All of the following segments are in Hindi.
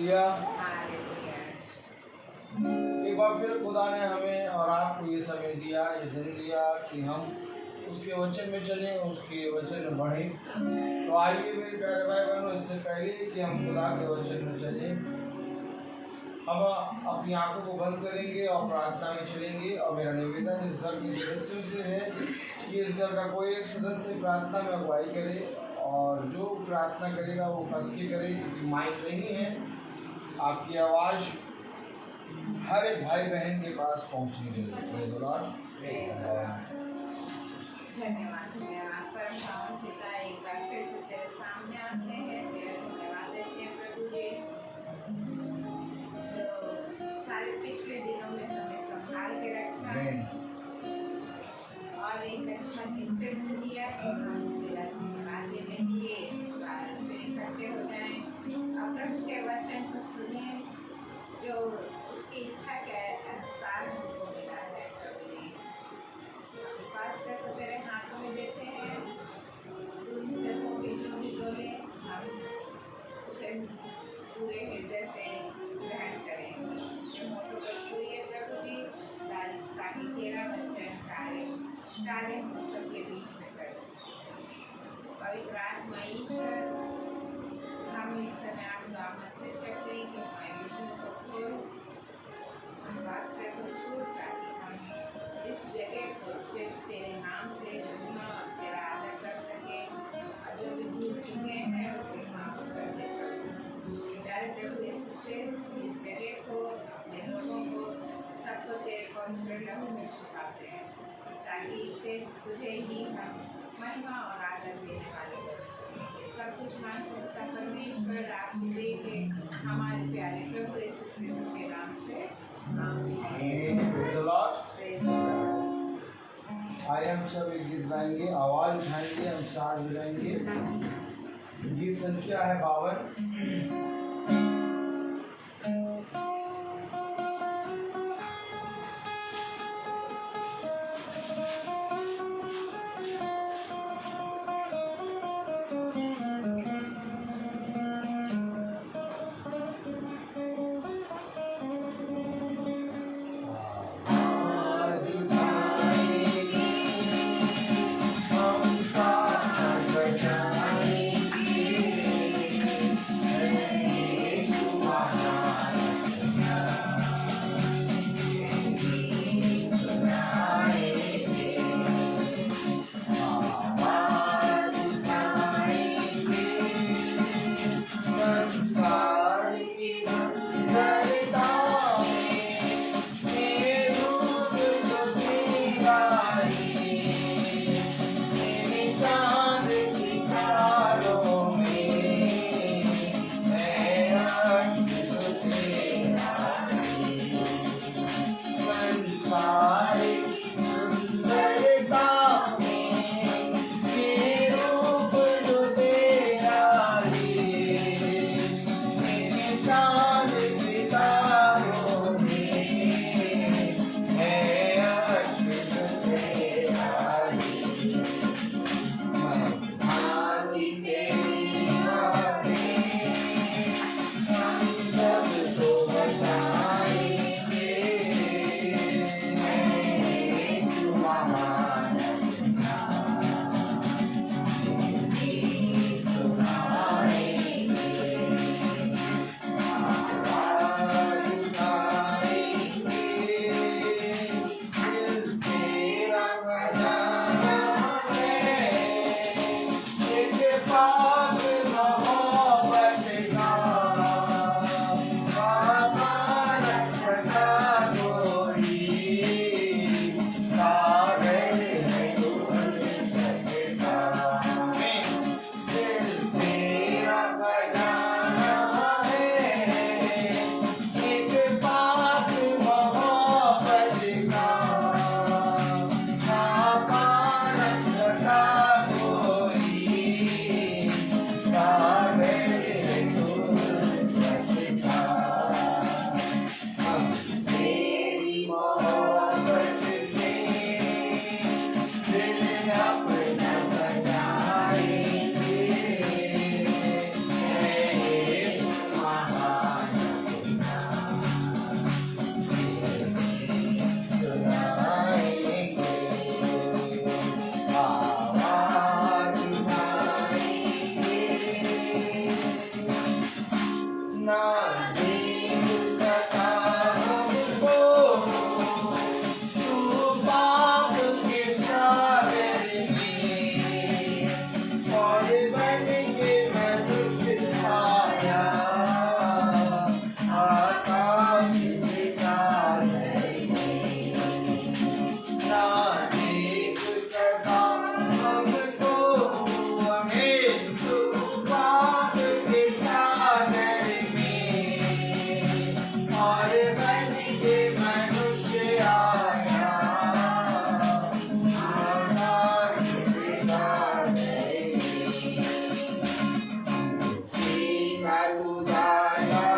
लिया। एक बार फिर खुदा ने हमें और आपको ये समय दिया, ये दिन दिया कि हम उसके वचन में चलें, उसके वचन में बढ़ें। तो आइए मेरे प्यारे भाई बहनों, इससे पहले कि हम खुदा के वचन में चलें, हम अपनी आंखों को बंद करेंगे और प्रार्थना में चलेंगे। और मेरा निवेदन इस घर के सदस्यों से है कि इस घर का कोई एक सदस्य प्रार्थना में अगुवाई करे, और जो प्रार्थना करेगा वो कस के करे, क्योंकि माइक नहीं है। आपकी आवाज़ हर एक भाई बहन के पास पहुंचनी चाहिए। धन्यवाद परम पिता, एक बार फिर से तेरे सामने आते हैं, तेरा धन्यवाद देते हैं प्रभु जी। तो सारे पिछले दिनों में हमें संभाल के रखा है और एक अच्छा दिन फिर से दिया है। हम तेरा धन्यवाद देने के लिए इस बार फिर इकट्ठे हो जाएं और प्रभु के वचन को सुनिए जो उसकी इच्छा के अनुसार हमको मिला है। प्रभु जी पास्टर को तेरे हाथों में देते हैं, तू उनसे होके जो भी बोले हम उसे पूरे हृदय से ग्रहण करें। ये मोटो को छूइए प्रभु जी, ताकि तेरा वचन कार्य हम सबके बीच में कर सके। पवित्र आत्मा ईश्वर, हम इस समय आपको आमंत्रित करते हैं कि हमारे विषयों को खोल, हम पास्टर को छू, ताकि हम इस जगह को सिर्फ तेरे नाम से महिमा और तेरा आदर कर सके और जो भी भूल चुके हैं उसे माफ कर दे प्यारे प्रभु यीशु क्रिस्त। इस जगह को, अपने लोगों को, सबको तेरे पवित्र लहू में छुपाते हैं, ताकि इसे तुझे ही हम महिमा और आदर देने वाले कर सकें। ये सब कुछ मानता परमेश्वर आप दे के हमारे प्यारे प्रभु यीशु क्रिस्त के नाम से आइए हम सब एक गीत गाएंगे, आवाज उठाएंगे, हम साथ बजाएंगे। गीत संख्या है 52। ना देख सका हमको तू पाप के सागर में, और बन के मनुष्य आया आकाश सितारे में। ना देख सका हमको हमें तू पाप के सागर में, और बन के मनुष्य आया आकाश सितारे में। सीधा गुजारा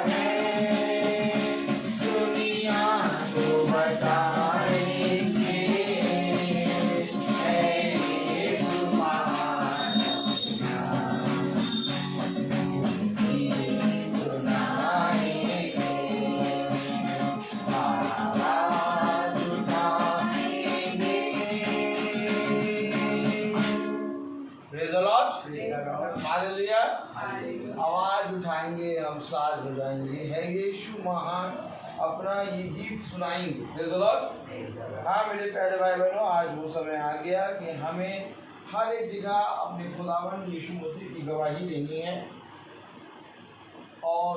है दुनिया को बताएंगे, है ये महान Praise the Lord. Hallelujah. आवाज उठाएंगे हम साथ बजाएंगे, है यीशु महान, अपना ये गीत सुनाएंगे। Praise the Lord. हाँ मेरे प्यारे भाई बहनों, आज वो समय आ गया कि हमें हर एक जगह अपने खुदावन यीशु मसीह की गवाही देनी है। और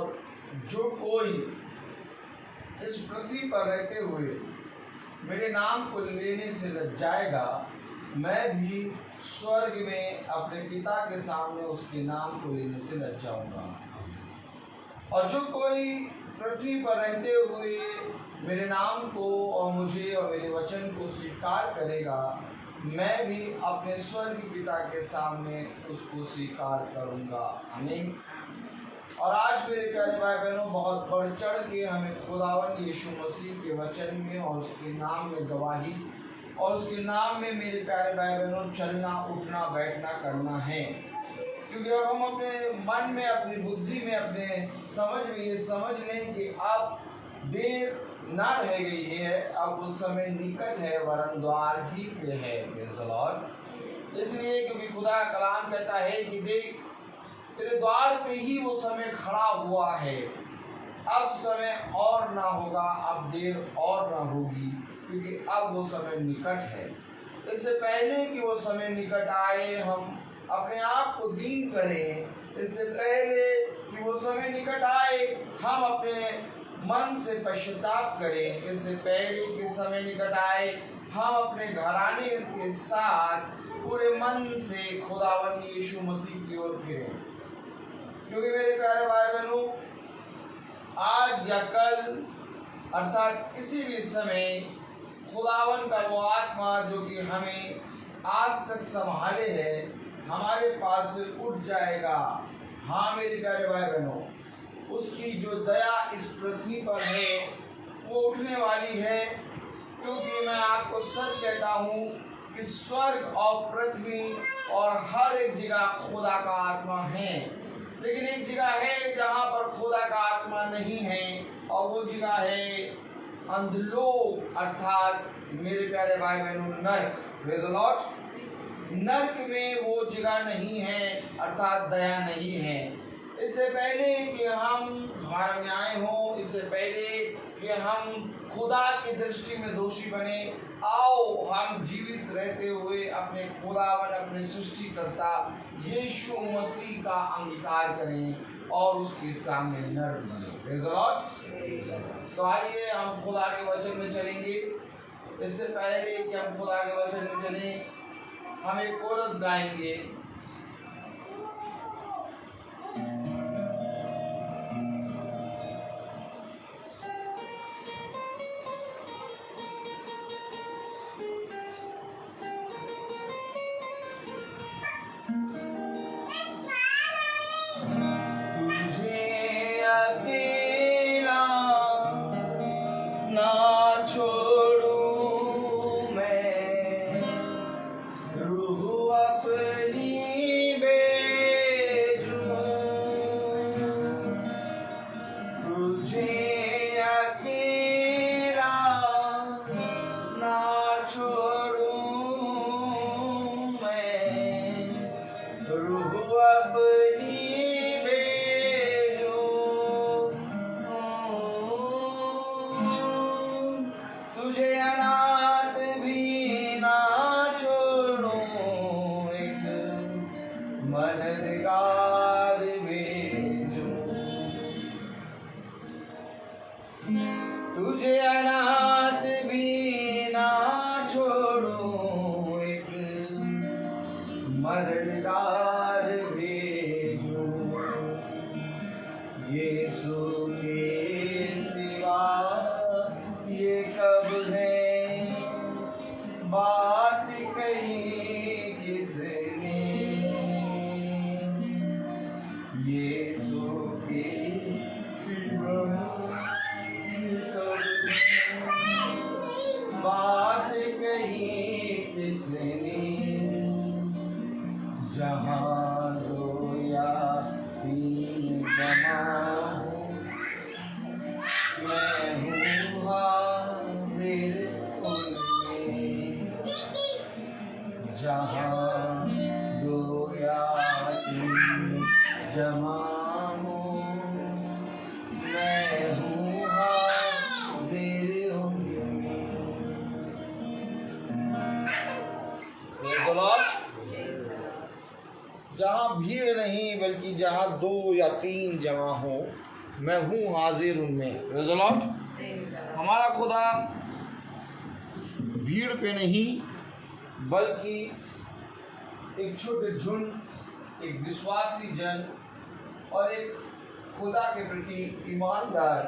जो कोई इस पृथ्वी पर रहते हुए मेरे नाम को लेने से लजाएगा, मैं भी स्वर्ग में अपने पिता के सामने उसके नाम को लेने से लजाऊंगा। और जो कोई पृथ्वी पर रहते हुए मेरे नाम को और मुझे और मेरे वचन को स्वीकार करेगा, मैं भी अपने स्वर्ग पिता के सामने उसको स्वीकार करूंगा। आमीन। और आज मेरे प्यारे भाई बहनों, बहुत बढ़ चढ़ के हमें खुदावन यीशु मसीह के वचन में और उसके नाम में गवाही और उसके नाम में मेरे प्यारे भाई बहनों चलना उठना बैठना करना है। क्योंकि अब हम अपने मन में, अपनी बुद्धि में, अपने समझ में ये समझ लें कि अब देर ना रह गई है, अब उस समय निकट है, वरन द्वार ही पे है। Praise the Lord. इसलिए क्योंकि खुदा का कलाम कहता है कि देख तेरे द्वार पे ही वो समय खड़ा हुआ है, अब समय और ना होगा, अब देर और ना होगी, क्योंकि अब वो समय निकट है। इससे पहले कि वो समय निकट आए, हम अपने आप को दीन करें। इससे पहले कि वो समय निकट आए, हम अपने मन से पश्चाताप करें। इससे पहले कि समय निकट आए, हम अपने घराने के साथ पूरे मन से खुदावन यीशु मसीह की ओर फिरें। क्योंकि मेरे प्यारे भाई बहनों, आज या कल अर्थात किसी भी समय खुदावन का वो आत्मा जो कि हमें आज तक संभाले है, हमारे पास से उठ जाएगा। हाँ मेरे प्यारे भाई बहनों, उसकी जो दया इस पृथ्वी पर है वो उठने वाली है। क्योंकि मैं आपको सच कहता हूँ कि स्वर्ग और पृथ्वी और हर एक जगह खुदा का आत्मा है, लेकिन एक जगह है जहाँ पर खुदा का आत्मा नहीं है, और वो जगह है अंधलोक, अर्थात मेरे प्यारे भाई बहनों नर्क। Praise the Lord. नर्क में वो जगह नहीं है, अर्थात दया नहीं है। इससे पहले कि हमारा न्याय हो, इससे पहले कि हम खुदा की दृष्टि में दोषी बने, आओ हम जीवित रहते हुए अपने खुदावन, अपने सृष्टिकर्ता यीशु मसीह का अंगीकार करें और उसके सामने नर्म बने। Praise the Lord. तो आइए हम खुदा के वचन में चलेंगे। इससे पहले कि हम खुदा के वचन में चलें, हम एक कोरस गाएंगे। तुझे अनाथ भी ना छोड़ूं, एक मददगार भेजूं, यीशु के सिवा ये कब है बात कही किसने, यीशु के सिवा ये कब है बात कही किसने, जहाँ दो या तीन जमा हो मैं हूँ हाजिर उनमें, जहाँ दो या तीन जमा हो मैं हूँ हाजिर उनमें। जहाँ भीड़ नहीं बल्कि जहाँ दो या तीन जमा हो मैं हूँ हाजिर उनमें। Praise the Lord. हमारा खुदा भीड़ पे नहीं बल्कि एक छोटे झुंड, एक विश्वासी जन और एक खुदा के प्रति ईमानदार,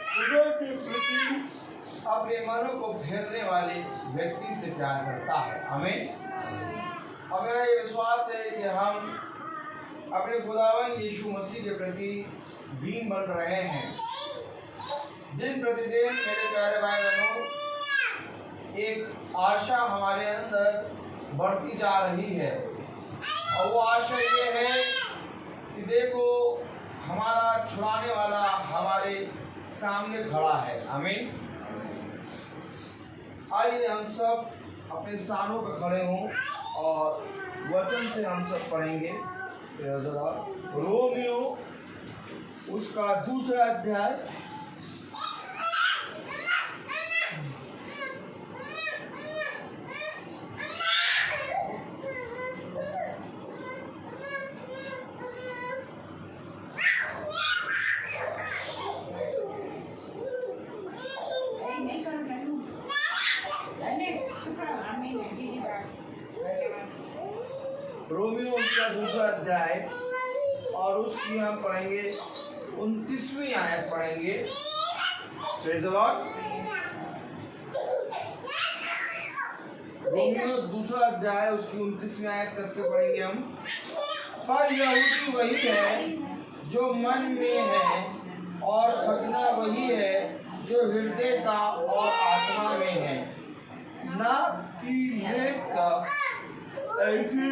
खुदा के प्रति अपने मनों को फेरने वाले व्यक्ति से प्यार करता है। हमें मेरा ये विश्वास है कि हम अपने खुदावन यीशु मसीह के प्रति दीन बन रहे हैं। दिन प्रतिदिन मेरे प्यारे भाई बहनों एक आशा हमारे अंदर बढ़ती जा रही है और वो आशा ये है कि देखो हमारा छुड़ाने वाला हमारे सामने खड़ा है। आमीन। आइए हम सब अपने स्थानों पर खड़े हों और वचन से हम सब पढ़ेंगे। रोमियो उसका 2 अध्याय रोमियो उसका 2 अध्याय और उसकी हम पढ़ेंगे 29वीं आयत पढ़ेंगे। Praise the Lord. रोमियो 2 अध्याय उसकी 29वीं आयत कस के पढ़ेंगे हम। पर यहूदी वही है जो मन में है और खतना वही है जो हृदय का और आत्मा में है, ना कि लेख का। ऐसी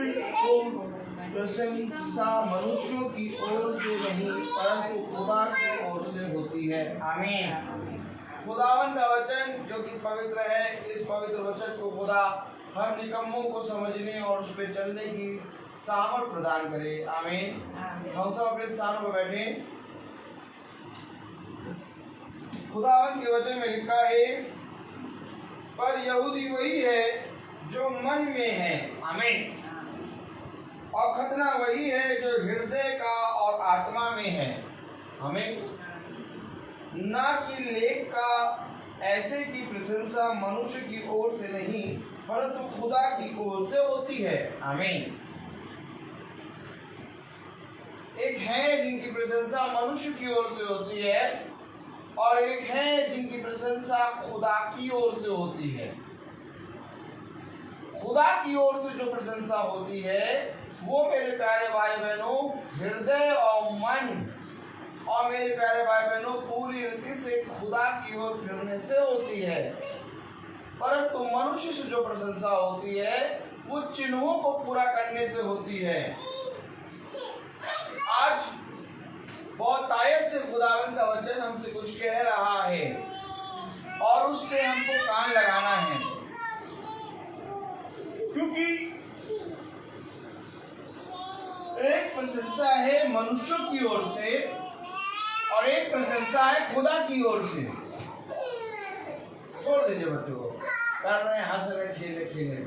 प्रशंसा मनुष्यों की ओर से नहीं परंतु खुदा की ओर से होती है। आमीन। खुदावन का वचन जो कि पवित्र है, इस पवित्र वचन को खुदा हम निकम्मों को समझने और उस पर चलने की सामर्थ प्रदान करे। आमीन। हम सब अपने स्थानों पर बैठे। खुदावन के वचन में लिखा है, पर यहूदी वही है जो मन में है। आमीन। और खतना वही है जो हृदय का और आत्मा में है। हमें ना कि लेख का, ऐसे की प्रशंसा मनुष्य की ओर से नहीं परंतु खुदा की ओर से होती है। आमीन। एक है जिनकी प्रशंसा मनुष्य की ओर से होती है और एक है जिनकी प्रशंसा खुदा की ओर से होती है। खुदा की ओर से जो प्रशंसा होती है वो मेरे प्यारे भाई बहनों हृदय और मन और मेरे प्यारे भाई बहनों पूरी रीति से खुदा की ओर फिरने से होती है। परंतु मनुष्य से जो प्रशंसा होती है वो चिन्हों को पूरा करने से होती है। आज बहुत आयत से खुदावन का वचन हमसे कुछ कह रहा है और उस पे हमको कान लगाना है, क्योंकि एक प्रशंसा है मनुष्यों की ओर से और एक प्रशंसा है खुदा की ओर से। छोड़ दीजिए बच्चों को, कर रहे हैं हंस रहे खेले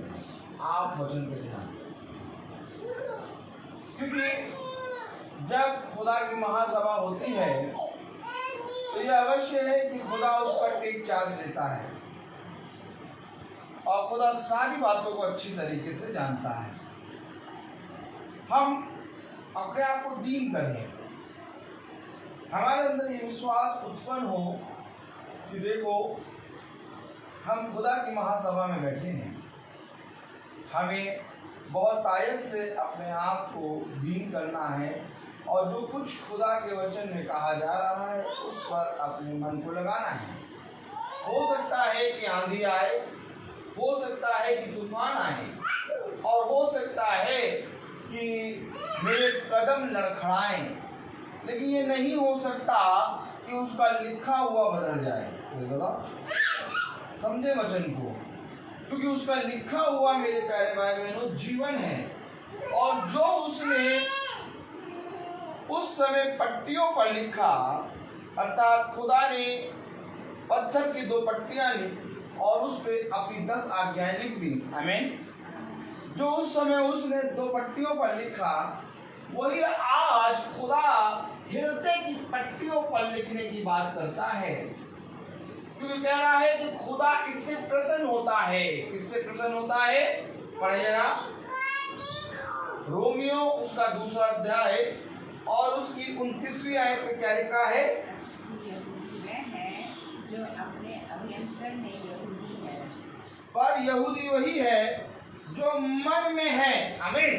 आप वचन पे ध्यान। क्योंकि जब खुदा की महासभा होती है तो ये अवश्य है कि खुदा उस पर टेक चार्ज लेता है और खुदा सारी बातों को अच्छी तरीके से जानता है। हम अपने आप को दीन करें, हमारे अंदर ये विश्वास उत्पन्न हो कि देखो हम खुदा की महासभा में बैठे हैं, हमें बहुत आयत से अपने आप को दीन करना है और जो कुछ खुदा के वचन में कहा जा रहा है उस पर अपने मन को लगाना है। हो सकता है कि आंधी आए, हो सकता है कि तूफान आए और हो सकता है कि मेरे कदम लड़खड़ाएं, लेकिन ये नहीं हो सकता कि उसका लिखा हुआ बदल जाए। समझे वचन को, क्योंकि उसका लिखा हुआ मेरे प्यारे भाई बहनों जीवन है और जो उसने उस समय पट्टियों पर लिखा, अर्थात खुदा ने पत्थर की 2 पट्टियां ली और उस पे अपनी 10 आज्ञाएं लिख दी। आमीन। जो उस समय उसने 2 पट्टियों पर लिखा वही आज खुदा हृदय की पट्टियों पर लिखने की बात करता है, क्योंकि कह रहा है कि खुदा इससे प्रसन्न होता है। किससे प्रसन्न होता है? पढ़िएगा रोमियो उसका 2 अध्याय और उसकी 29वीं आयत पे क्या लिखा है? जो अपने अभ्यंतर में यहूदी है, पर यहूदी वही है जो मन में है। आमीन।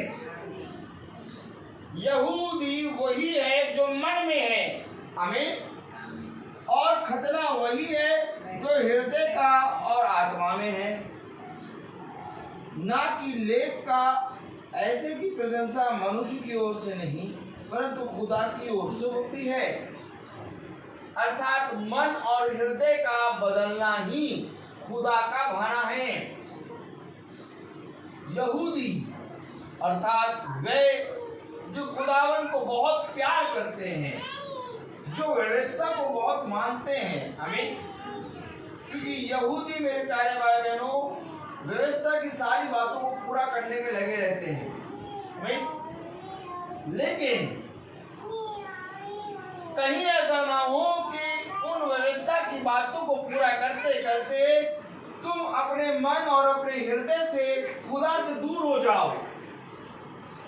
यहूदी वही है जो मन में है। आमीन। और खतना वही है जो हृदय का और आत्मा में है, ना कि लेख का। ऐसे की प्रशंसा मनुष्य की ओर से नहीं परंतु खुदा की ओर से होती है। अर्थात मन और हृदय का बदलना ही खुदा का भाना है। यहूदी अर्थात वे जो खुदावन को बहुत प्यार करते हैं, जो व्यवस्था को बहुत मानते हैं। आमीन। क्योंकि यहूदी मेरे प्यारे भाई बहनों व्यवस्था की सारी बातों को पूरा करने में लगे रहते हैं। आमीन। लेकिन कहीं ऐसा ना हो कि उन व्यवस्था की बातों को पूरा करते करते तुम अपने मन और अपने हृदय से खुदा से दूर हो जाओ।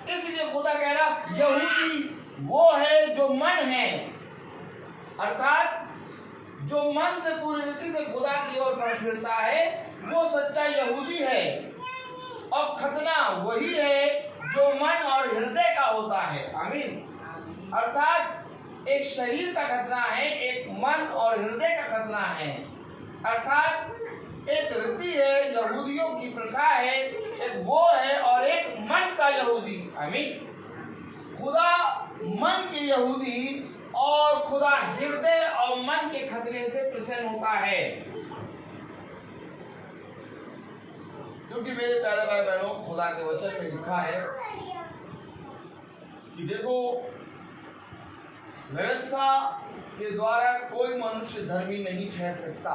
इसलिए खुदा कह रहा यहूदी वो है जो मन है, अर्थात जो मन से पूरी रीति से खुदा की ओर फिरता है वो सच्चा यहूदी है। और खतना वही है जो मन और हृदय का होता है। आमीन। अर्थात एक शरीर का खतना है, एक मन और हृदय का खतना है। अर्थात एक रीति है, यहूदियों की प्रथा है, एक वो है और एक मन का यहूदी। आमीन। खुदा मन के यहूदी और खुदा हृदय और मन के खतने से प्रसन्न होता है। क्योंकि मेरे प्यारे भाई बहनों खुदा के वचन में लिखा है कि देखो व्यवस्था के द्वारा कोई मनुष्य धर्मी नहीं ठहर सकता,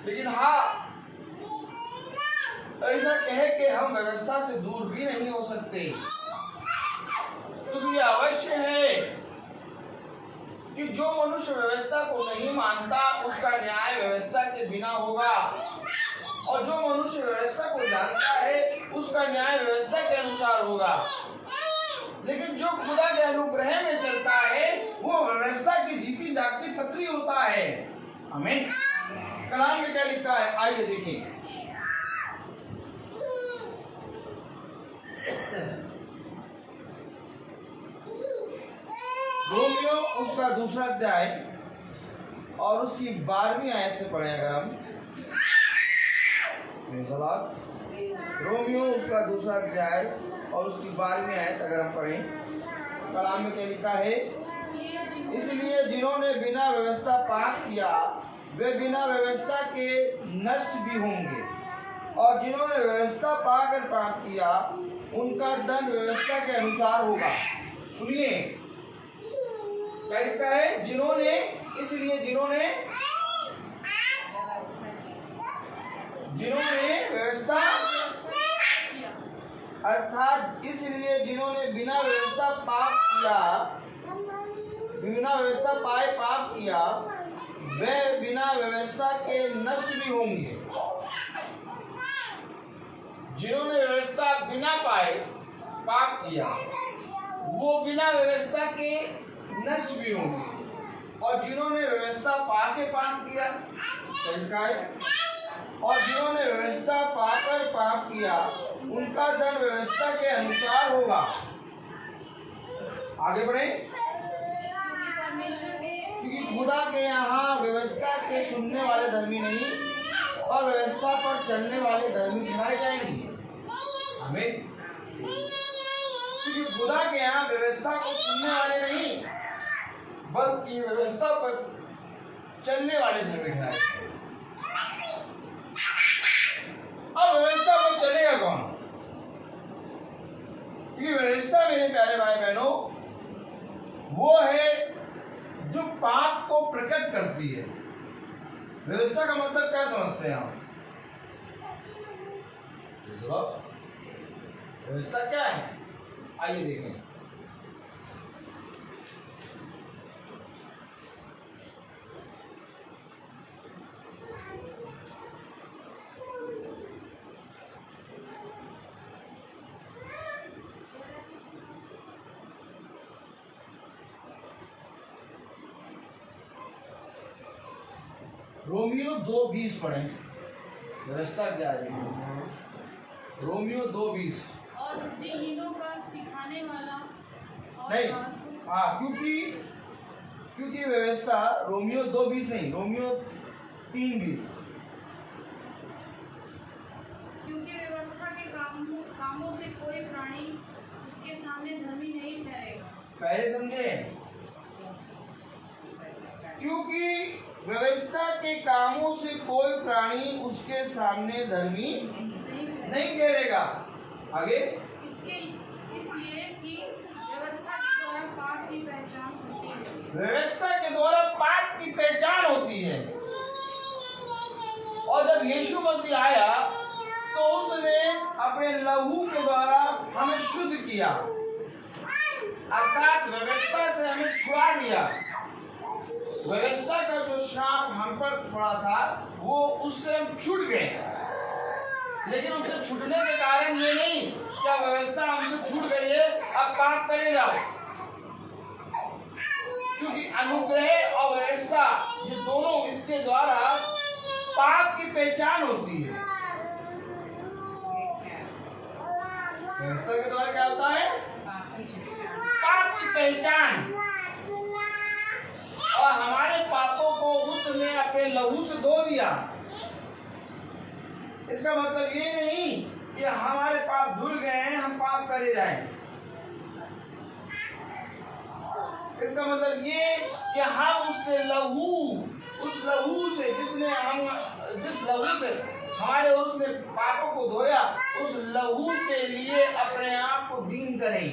लेकिन हाँ ऐसा कहे कि हम व्यवस्था से दूर भी नहीं हो सकते। तो ये अवश्य है कि जो मनुष्य व्यवस्था को नहीं मानता उसका न्याय व्यवस्था के बिना होगा और जो मनुष्य व्यवस्था को जानता है उसका न्याय व्यवस्था के अनुसार होगा। लेकिन जो खुदा के अनुग्रह में चलता है वो व्यवस्था की जीती जागती पत्री होता है। आमीन। कलाम में क्या लिखा है आइए देखें। रोमियो उसका 2 अध्याय और उसकी 12वीं आयत से पढ़े अगर हम। रोमियो उसका 2 अध्याय और उसकी 12वीं आयत अगर हम पढ़ें, कलाम में क्या लिखा है? इसलिए जिन्होंने बिना व्यवस्था पाप किया वे बिना व्यवस्था के नष्ट भी होंगे, और जिन्होंने व्यवस्था पाकर पाप किया उनका दंड व्यवस्था के अनुसार होगा। सुनिए क्या लिखा है? जिन्होंने, इसलिए जिन्होंने व्यवस्था अर्थात इसलिए जिन्होंने बिना व्यवस्था पाप किया बिना व्यवस्था पाए पाप किया वे बिना व्यवस्था के नष्ट भी होंगे। जिन्होंने व्यवस्था बिना पाए पाप किया वो बिना व्यवस्था के नष्ट भी होंगे, और जिन्होंने व्यवस्था पाके पाप किया और जिन्होंने व्यवस्था पाकर पाप किया उनका दंड व्यवस्था के अनुसार होगा। आगे बढ़े। क्योंकि खुदा के यहाँ व्यवस्था के सुनने वाले धर्मी नहीं और व्यवस्था पर चलने वाले धर्मी ठहराए जाएंगे। हमें क्योंकि खुदा के यहाँ व्यवस्था को सुनने वाले नहीं बल्कि व्यवस्था पर चलने वाले धर्मी ठहराए। अब व्यवस्था पर चलेगा कौन? क्योंकि व्यवस्था मेरे प्यारे भाई बहनों वो है जो पाप को प्रकट करती है। व्यवस्था का मतलब क्या समझते हैं आप? व्यवस्था क्या है? आइए देखें। रोमियो 2:20 पढ़े। व्यवस्था क्या है? रोमियो 2:20। और बुद्धिहीनों का सिखाने वाला और नहीं, हाँ, क्योंकि व्यवस्था रोमियो 2:20 नहीं, रोमियो 3:20। क्योंकि व्यवस्था के कामों से कोई प्राणी उसके सामने धर्मी नहीं ठहरेगा। पहले समझे? क्योंकि व्यवस्था के कामों से कोई प्राणी उसके सामने धर्मी नहीं ठहरेगा। आगे इसलिए कि व्यवस्था के द्वारा पाप की पहचान होती है। व्यवस्था के द्वारा पाप की पहचान होती है। और जब यीशु मसीह आया तो उसने अपने लहू के द्वारा हमें शुद्ध किया, अर्थात व्यवस्था से हमें छुड़ा दिया। व्यवस्था का जो शाप हम पर पड़ा था वो उससे हम छूट गए। लेकिन उससे छूटने के कारण ये नहीं क्या व्यवस्था हमसे छूट गई है अब पाप करे जाओ, क्योंकि अनुग्रह और व्यवस्था ये दोनों इसके द्वारा पाप की पहचान होती है। व्यवस्था के द्वारा क्या होता है? पाप की पहचान। और हमारे पापों को उसने अपने लहू से धो दिया। इसका मतलब ये नहीं कि हमारे पाप धुल गए हैं हम पाप करे जाएं। इसका मतलब ये कि हम उसके उस लहू से जिस लहू से हमारे उसने पापों को धोया उस लहू के लिए अपने आप को दीन करें,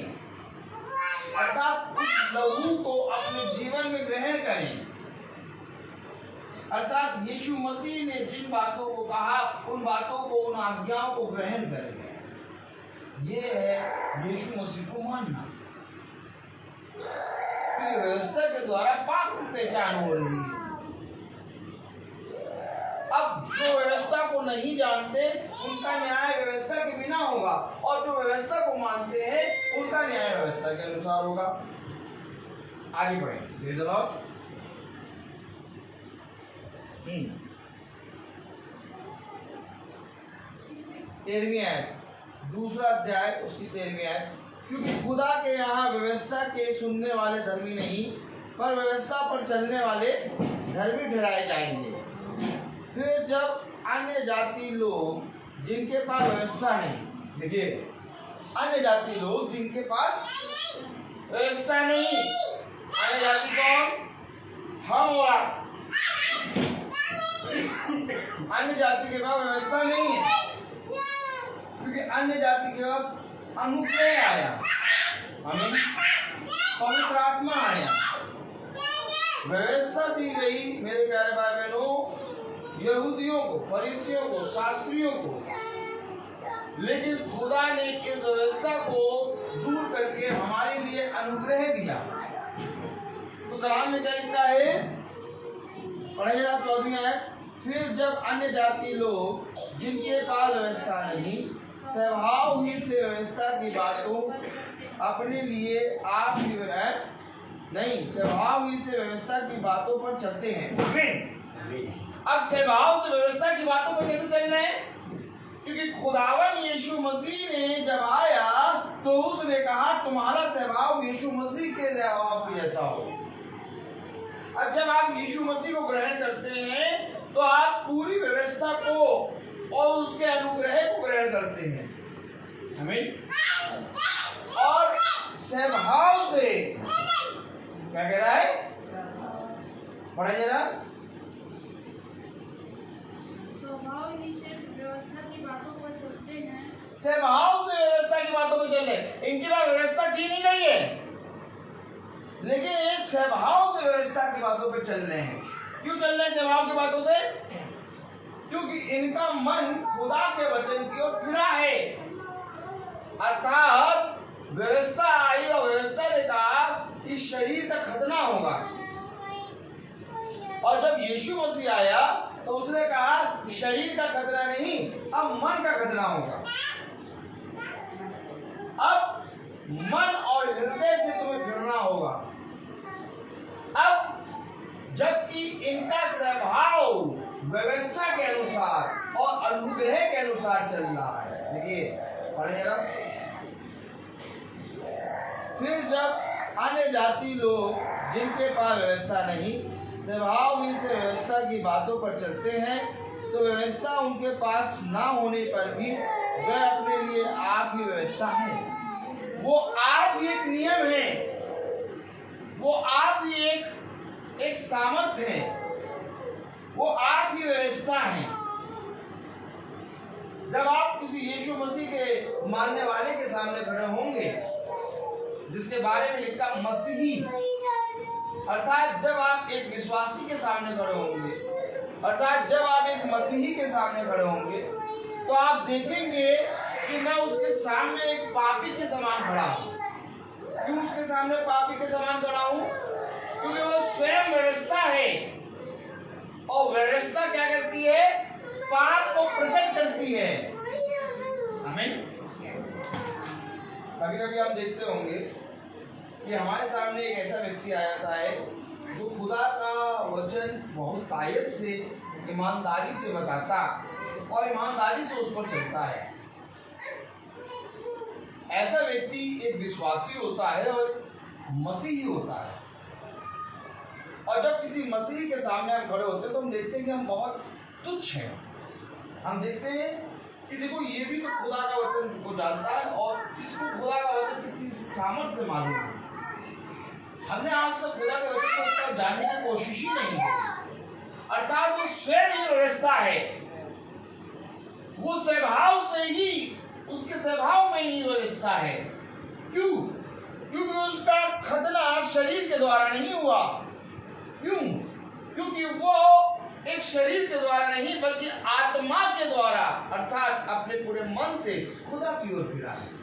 अर्थात उस लहू को अपने जीवन में ग्रहण करें। अर्थात यीशु मसीह ने जिन बातों को कहा उन बातों को उन आज्ञाओं को ग्रहण करें। ये है यीशु मसीह को मानना। क्योंकि व्यवस्था के द्वारा पाप की पहचान हो रही है। अब जो व्यवस्था को नहीं जानते उनका न्याय व्यवस्था के बिना होगा, और जो व्यवस्था को मानते हैं उनका न्याय व्यवस्था के अनुसार होगा। आगे बढ़ें। 13वीं आयत, दूसरा अध्याय उसकी 13वीं आयत। क्योंकि खुदा के यहाँ व्यवस्था के सुनने वाले धर्मी नहीं पर व्यवस्था पर चलने वाले धर्मी ठहराए जाएंगे। फिर जब अन्य जाति लोग जिनके पास व्यवस्था नहीं, देखिए अन्य जाति लोग जिनके पास व्यवस्था नहीं, अन्य जाति कौन? हम और आप। अन्य जाति के पास व्यवस्था नहीं है क्योंकि अन्य जाति के पास अनुग्रह आया, हमें पवित्र आत्मा आया, व्यवस्था दी गई। मेरे प्यारे भाई बहनों, यहूदियों को, फरीसियों को, शास्त्रियों को, लेकिन खुदा ने इस व्यवस्था को दूर करके हमारे लिए अनुग्रह दिया। तो कलाम में क्या लिखा है, पढ़िएगा 14वीं आयत। फिर जब अन्य जाति लोग जिनके पास व्यवस्था नहीं स्वभाव ही से व्यवस्था की बातों अपने लिए आप ही नहीं स्वभाव ही से व्यवस्था की बातों पर चलते हैं। अब स्वभाव से व्यवस्था की बातों पर कैसे चल रहे हैं? क्योंकि खुदावन यीशु मसीह ने जब आया तो उसने कहा तुम्हारा स्वभाव यीशु मसीह के स्वभाव की जैसा हो। अब जब आप यीशु मसीह को ग्रहण करते हैं तो आप पूरी व्यवस्था को और उसके अनुग्रह को ग्रहण करते हैं। आमीन। और स्वभाव से क्या कह रहा है, पढ़े जरा। स्वभाव ही से व्यवस्था की बातों पर चलते हैं। स्वभाव से व्यवस्था की बातों पर चल रहे, इनकी बात व्यवस्था की नहीं गई है, लेकिन ये स्वभाव से व्यवस्था की बातों पर चल रहे हैं। क्यों चल रहे हैं स्वभाव की बातों से? क्योंकि इनका मन खुदा के वचन की ओर फिरा है। अर्थात व्यवस्था आई और व्यवस्था ने कहा कि शरीर का खतना होगा, और जब यीशु मसीह आया तो उसने कहा शरीर का खतना नहीं, अब मन का खतना होगा। अब मन और हृदय से तुम्हें फिरना होगा। अब जबकि इनका स्वभाव व्यवस्था के अनुसार और अनुग्रह के अनुसार चल रहा है। देखिए पढ़े जरा। फिर जब अन्य जाति लोग जिनके पास व्यवस्था नहीं स्वभाव ही से व्यवस्था की बातों पर चलते हैं तो व्यवस्था उनके पास ना होने पर भी वह अपने लिए आप ही व्यवस्था है। वो आप ही एक नियम है, वो आप ही एक सामर्थ्य है, वो आप ही व्यवस्था है। जब आप किसी यीशु मसीह के मानने वाले के सामने खड़े होंगे जिसके बारे में लिखा मसीही, अर्थात जब आप एक विश्वासी के सामने खड़े होंगे, अर्थात जब आप एक मसीही के सामने खड़े होंगे तो आप देखेंगे कि मैं उसके सामने एक पापी के समान खड़ा हूँ। क्यों उसके सामने पापी के समान खड़ा हूँ? क्योंकि वो स्वयं व्यवस्था है, और व्यवस्था क्या करती है? पाप को प्रकट करती है। आमीन। कभी कभी आप देखते होंगे कि हमारे सामने एक ऐसा व्यक्ति आ जाता है जो खुदा का वचन बहुत तायत से ईमानदारी से बताता और ईमानदारी से उस पर चलता है। ऐसा व्यक्ति एक विश्वासी होता है और मसीही होता है। और जब किसी मसीही के सामने हम खड़े होते हैं तो हम देखते हैं कि हम बहुत तुच्छ हैं। हम देखते हैं कि देखो ये भी तो खुदा का वचन को जानता है और इसको खुदा का वचन कितनी सामर्थ्य से मालूम है। हमने आज तक खुदा के वचन को उतना जानने की कोशिश ही नहीं की। अर्थात वो स्वयं ही व्यवस्था है, वो स्वभाव से ही, उसके स्वभाव में ही व्यवस्था है। क्यों? क्योंकि उसका खतना शरीर के द्वारा नहीं हुआ। क्यों? क्योंकि वो एक शरीर के द्वारा नहीं बल्कि आत्मा के द्वारा, अर्थात अपने पूरे मन से खुदा की ओर फिरा है।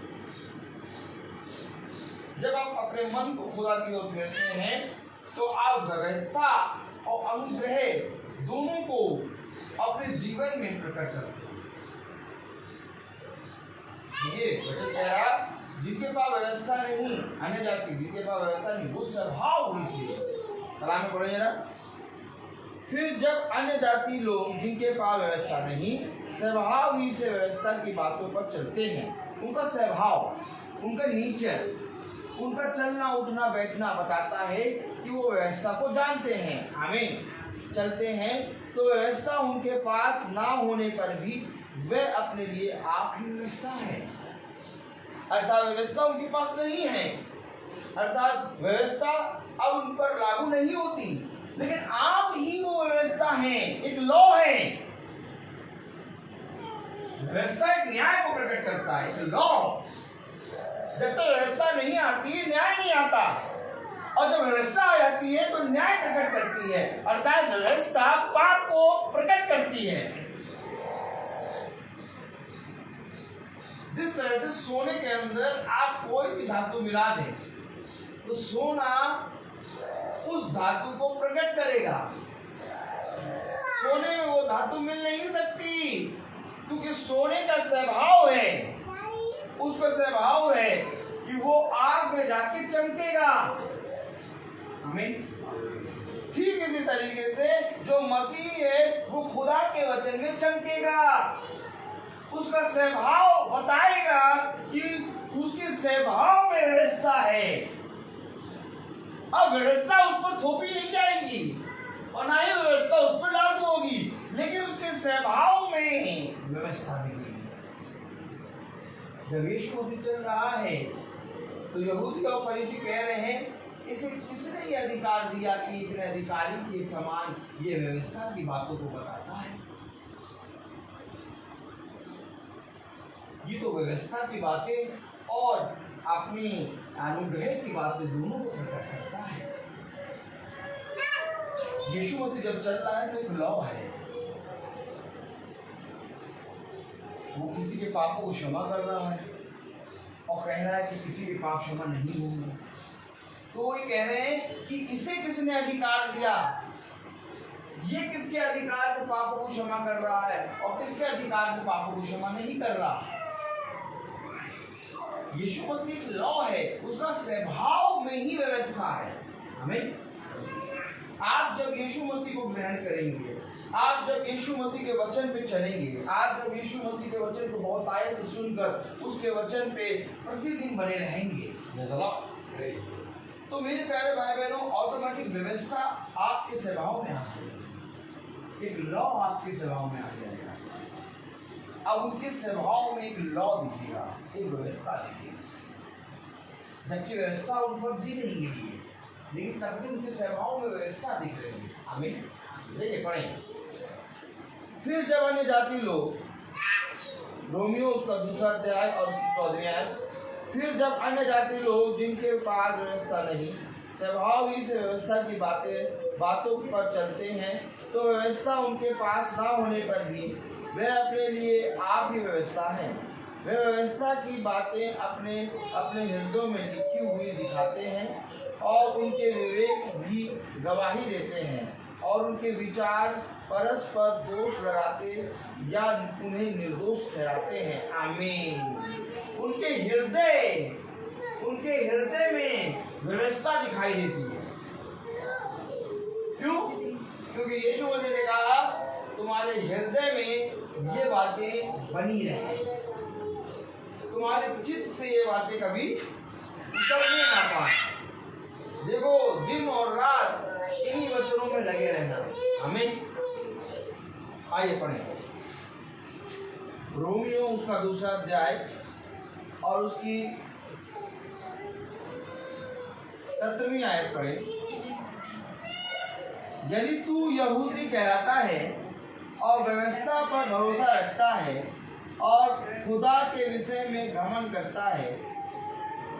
जब आप अपने मन को खुदा की ओर फेरते हैं तो आप व्यवस्था और अनुग्रह दोनों को अपने जीवन में प्रकट करते हैं। ये वचन कह रहा जिनके पास व्यवस्था नहीं, अन्य जाति जिनके पास व्यवस्था नहीं, वो स्वभाव हुई सी कलाम में पढ़े जरा। फिर जब अन्य जाति लोग जिनके पास व्यवस्था नहीं स्वभाव ही से व्यवस्था की बातों पर चलते हैं, उनका स्वभाव, उनका नेचर, उनका चलना उठना बैठना बताता है कि वो व्यवस्था को जानते हैं। आमीन। चलते हैं तो व्यवस्था उनके पास ना होने पर भी वे अपने लिए आप ही व्यवस्था है। अर्थात व्यवस्था उनके पास नहीं है, अर्थात व्यवस्था अब उन पर लागू नहीं होती, लेकिन आप ही वो व्यवस्था है, एक लॉ है। व्यवस्था एक न्याय को प्रकट करता है, एक लॉ। जब तक व्यवस्था नहीं आती न्याय नहीं आता, और जब व्यवस्था आ जाती है तो न्याय प्रकट करती है। अर्थात व्यवस्था पाप को प्रकट करती है। जिस तरह से सोने के अंदर आप कोई भी धातु मिला दें तो सोना उस धातु को प्रकट करेगा। सोने में वो धातु मिल नहीं सकती, क्योंकि सोने का स्वभाव है, उसका स्वभाव है कि वो आग में जाके चमकेगा। आमीन। ठीक इसी तरीके से जो मसीह है वो खुदा के वचन में चमकेगा, उसका स्वभाव बताएगा कि उसके स्वभाव में व्यवस्था है। अब व्यवस्था उस पर थोपी नहीं जाएगी और ना ही व्यवस्था उस पर लागू होगी, लेकिन उसके स्वभाव में व्यवस्था दिखेगी। जब यीशु मसीह चल रहा है तो यहूदी और फरीसी कह रहे हैं, इसे किसने ये अधिकार दिया कि इतने अधिकारी के समान ये व्यवस्था की बातों को बताता है? ये तो व्यवस्था की बातें और अपनी अनुग्रह की बातें दोनों को प्रकट करता है। यीशु मसीह जब चल रहा है तो एक लॉ है, वो किसी के पापों को क्षमा कर रहा है और कह रहा है कि किसी के पाप क्षमा नहीं होंगे। तो ये कह रहे हैं कि इसे किसने अधिकार दिया, ये किसके अधिकार से पापों को क्षमा कर रहा है और किसके अधिकार से पापों को क्षमा नहीं कर रहा। यीशु मसीह लॉ है, उसका स्वभाव में ही व्यवस्था है। आमीन। आप जब यीशु मसीह को ग्रहण करेंगे, आप जब यीशु मसीह के वचन पे चलेंगे, आप जब यीशु मसीह के वचन को बहुत आयत से सुनकर उसके वचन पे प्रतिदिन बने रहेंगे, तो मेरे प्यारे भाई बहनों, ऑटोमेटिक व्यवस्था आपके स्वभाव में आ जाएगी, एक लॉ आपके स्वभाव में आ जाएगा। अब उनके स्वभाव में एक लॉ दिखेगा, एक व्यवस्था दिखेगी, जबकि व्यवस्था उन पर दी नहीं गई है, लेकिन तब भी उनके स्वभाव में व्यवस्था दिख रही है। आमीन। देखिए पढ़ें। फिर जब अन्य जाति लोग, रोमियो उसका 2 अध्याय और उसकी 14वीं आयत। फिर जब अन्य जाति लोग जिनके पास व्यवस्था नहीं, स्वभाव ही से व्यवस्था की बातों पर चलते हैं, तो व्यवस्था उनके पास ना होने पर भी वे अपने लिए आप ही व्यवस्था हैं। वे व्यवस्था की बातें अपने अपने हृदयों में लिखी हुई दिखाते हैं और उनके विवेक भी गवाही देते हैं और उनके विचार परस्पर दोष लगाते या उन्हें निर्दोष ठहराते हैं। आमीन। उनके हृदय में व्यवस्था दिखाई देती है। क्यों? क्योंकि यीशु मसीह ने कहा तुम्हारे हृदय में ये बातें बनी रहे, तुम्हारे चित्त से ये बातें कभी निकलने ना पाए। देखो, दिन और रात इन्हीं वचनों में लगे रहना। आमीन। आइए पढ़ें। रोमियो उसका 2 अध्याय और उसकी 17वीं आयत पढ़ें। यदि तू यहूदी कहलाता है और व्यवस्था पर भरोसा रखता है और खुदा के विषय में घमंड करता है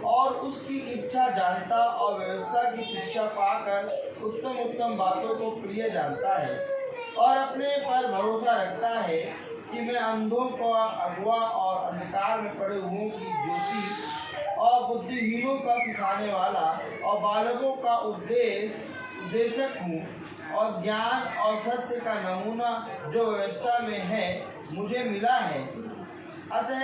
और उसकी इच्छा जानता और व्यवस्था की शिक्षा पाकर उत्तम उत्तम बातों को प्रिय जानता है और अपने पर भरोसा रखता है कि मैं अंधों का अगुआ और अंधकार में पड़े हुओं की ज्योति और बुद्धिहीनों का सिखाने वाला और बालकों का उपदेशक हूँ और ज्ञान और सत्य का नमूना जो व्यवस्था में है मुझे मिला है। अतः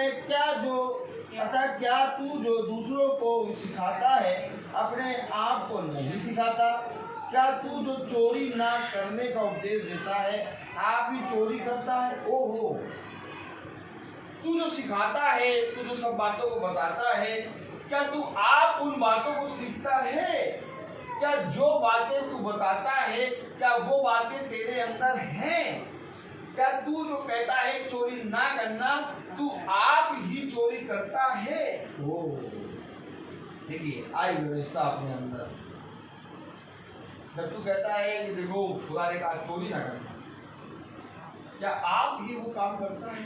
क्या तू जो दूसरों को सिखाता है अपने आप को नहीं सिखाता? क्या तू जो चोरी ना करने का उपदेश देता है आप ही चोरी करता है? ओहो, तू जो सिखाता है, तू जो सब बातों को बताता है, क्या तू आप उन बातों को सीखता है? क्या जो बातें तू बताता है क्या वो बातें तेरे अंदर हैं? क्या तू जो कहता है चोरी ना करना, तू आप ही चोरी करता है? ओ देखिए, आई व्यवस्था अपने अंदर। जब तू कहता है कि देखो खुदा ने कहा चोरी ना करना, क्या आप ही वो काम करता है?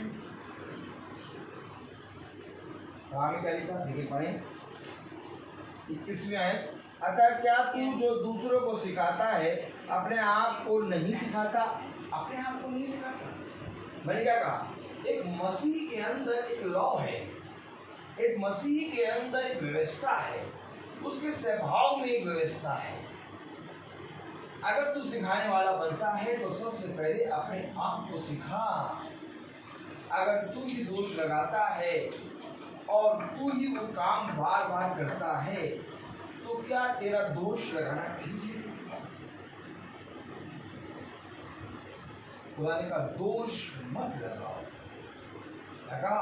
आगे क्या लिखा, देखिए पढ़ें 21वीं आयत। अतः क्या तू जो दूसरों को सिखाता है अपने आप को नहीं सिखाता? अपने आप को नहीं सिखाता। मैंने क्या कहा, एक मसीह के अंदर एक लॉ है, एक मसीह के अंदर एक व्यवस्था है, उसके स्वभाव में एक व्यवस्था है। अगर तू सिखाने वाला बनता है तो सबसे पहले अपने आप को सिखा। अगर तू ही दोष लगाता है और तू ही वो काम बार बार करता है तो क्या तेरा दोष लगाना ठीक है? खुदा ने कहा दोष मत लगाओ। लगा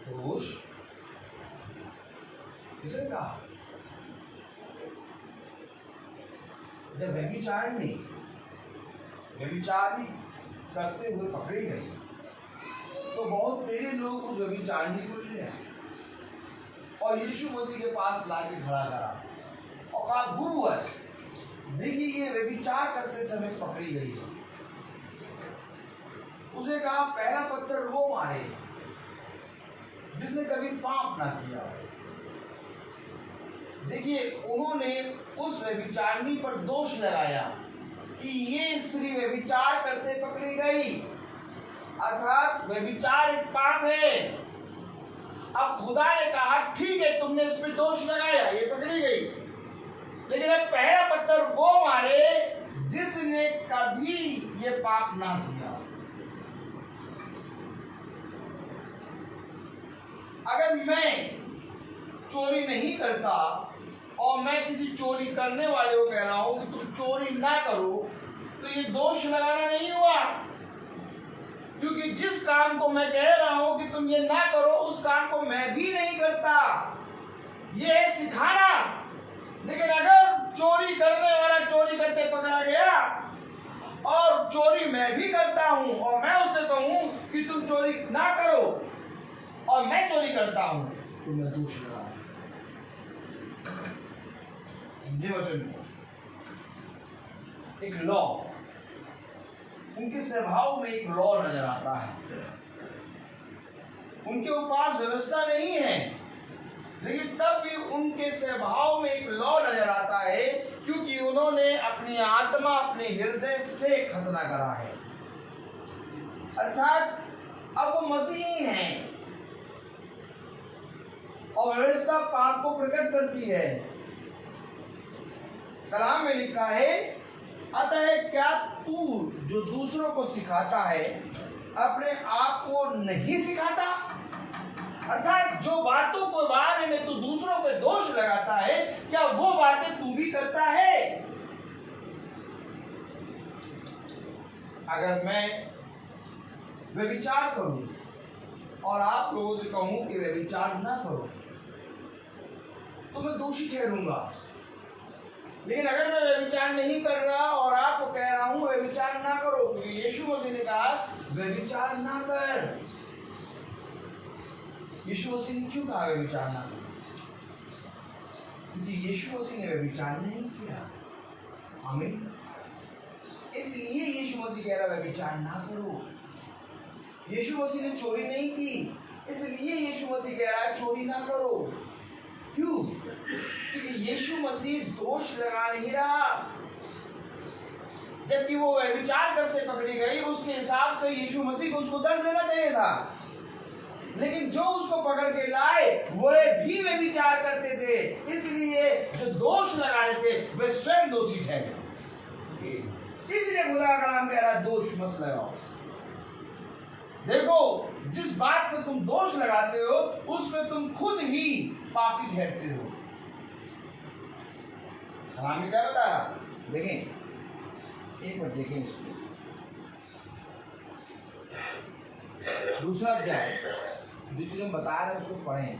दोष किसने कहा? जब व्यभिचारिणी व्यभिचारी करते हुए पकड़ी गई तो बहुत तेरे लोग उस व्यभिचारिणी को ले आए और यीशु मसीह के पास लाके खड़ा करा और कहा गुरु है, देखिए ये व्यभिचार करते समय पकड़ी गई है। उसे कहा पहला पत्थर वो मारे जिसने कभी पाप ना किया। देखिए उन्होंने उस व्यभिचारिणी पर दोष लगाया कि ये स्त्री व्यभिचार करते पकड़ी गई, अर्थात व्यभिचार एक पाप है। अब खुदा ने कहा ठीक है तुमने इस पे दोष लगाया, ये पकड़ी गई, लेकिन अब पहला पत्थर वो मारे जिसने कभी ये पाप ना किया। अगर मैं चोरी नहीं करता और मैं किसी चोरी करने वाले को कह रहा हूं कि तुम चोरी ना करो तो ये दोष लगाना नहीं हुआ, क्योंकि जिस काम को मैं कह रहा हूं कि तुम ये ना करो उस काम को मैं भी नहीं करता, ये है सिखाना। लेकिन अगर चोरी करने वाला चोरी करते पकड़ा गया और चोरी मैं भी करता हूं और मैं उससे कहूं कि तुम चोरी ना करो और मैं चोरी करता हूं तो मैं दोष लगा। समझे वचन को? एक लॉ, उनके स्वभाव में एक लॉ नजर आता है। उनके पास व्यवस्था नहीं है लेकिन तब भी उनके स्वभाव में एक लॉ नजर आता है, क्योंकि उन्होंने अपनी आत्मा अपने हृदय से खतना करा है। अर्थात अब वो मसीही हैं और व्यवस्था पाप को प्रकट करती है। कलाम में लिखा है अतः क्या तू जो दूसरों को सिखाता है अपने आप को नहीं सिखाता? अर्थात जो बातों के बारे में तू दूसरों पे दोष लगाता है क्या वो बातें तू भी करता है? अगर मैं व्यभिचार करूं और आप लोगों से कहूं कि व्यभिचार ना करो तो मैं दोषी ठहरूंगा। लेकिन अगर मैं व्यभिचार नहीं कर रहा और आपको कह रहा हूं व्यभिचार ना करो, क्योंकि यीशु मसीह ने कहा व्यभिचार ना कर। यीशु मसीह ने क्यों कहा व्यभिचार ना कर? क्योंकि यीशु मसीह ने व्यभिचार नहीं किया। आमीन। इसलिए यीशु मसीह कह रहा व्यभिचार ना करो। यीशु मसीह ने चोरी नहीं की, इसलिए यीशु मसीह कह रहा है चोरी ना करो। क्यों? क्योंकि यीशु मसीह दोष लगा नहीं रहा। जबकि वो व्यभिचार करते पकड़ी गई उसके हिसाब से यीशु मसीह को उसको दंड देना चाहिए था, लेकिन जो उसको पकड़ के लाए वो भी व्यभिचार करते थे, इसलिए जो दोष लगा रहे थे वे स्वयं दोषी ठहरे। इसलिए खुदा का नाम कह रहा है दोष मत लगाओ। देखो जिस बात पे तुम दोष लगाते हो उसमें तुम खुद ही पापी ठहरते हो। हमें क्या बता रहा? देखें एक बार देखें इसको, दूसरा अध्याय जो चीज हम बता रहे हैं उसको पढ़ें।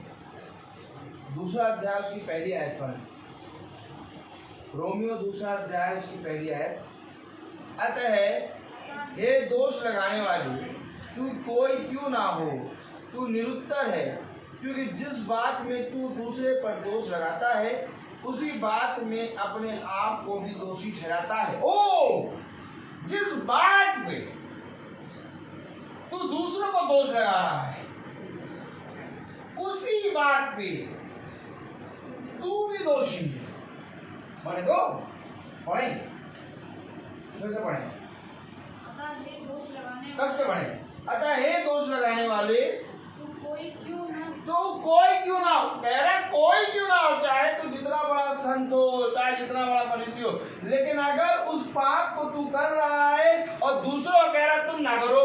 दूसरा अध्याय उसकी पहली आयत पढ़ें। रोमियो दूसरा अध्याय उसकी पहली आयत। अतः हे दोष लगाने वाली तू कोई क्यों ना हो, तू निरुत्तर है, क्योंकि जिस बात में तू दूसरे पर दोष लगाता है उसी बात में अपने आप को भी दोषी ठहराता है। ओ, जिस बात में तू दूसरों को दोष लगा रहा है उसी बात पे तू भी दोषी है। पढ़े तो पढ़े, फिर से पढ़े, दोष लगाने कस के पढ़े। अतः हे दोष लगाने वाले तू कोई क्यों तो कोई क्यों ना हो, कह रहा कोई क्यों ना हो, चाहे तू जितना बड़ा संत हो, चाहे जितना बड़ा फरीसी हो, लेकिन अगर उस पाप को तू कर रहा है और दूसरों को कह रहा तुम ना करो।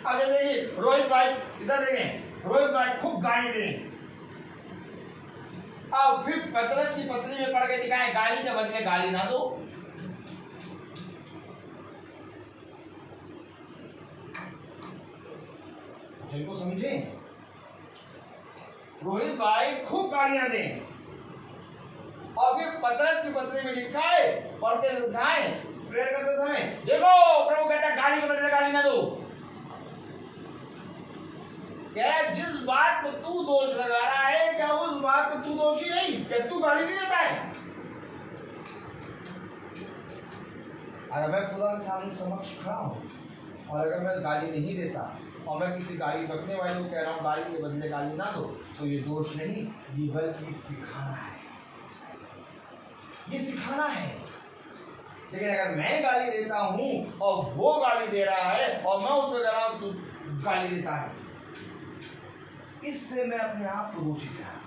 आगे देखिए रोहित भाई, इधर देखें, रोहित भाई खूब गाली दे, अब फिर पतरस की पत्नी में पड़ के दिखाए गाली के बदले गाली ना दो। इनको समझे, रोहित भाई खूब गालियां दें और फिर पतरस की पत्नी में लिखा है, पढ़ते दिखाए प्रेयर करते समय, देखो प्रभु कहता है गाली के बदले गाली ना दो। क्या जिस बात को तू दोष लगा रहा है, क्या उस बात को तू दोषी नहीं, क्या तू गाली नहीं देता है? अगर मैं खुदा के सामने समक्ष खड़ा हूं और अगर मैं गाली नहीं देता और मैं किसी गाली बकने वाले को कह रहा हूँ गाली के बदले गाली ना दो, तो ये दोष नहीं, ये बल्कि सिखाना है, ये सिखाना है। लेकिन अगर मैं गाली देता हूं और वो गाली दे रहा है और मैं उसको कह रहा हूं तू गाली देता है, इससे मैं अपने आप को दोषी ठहरा।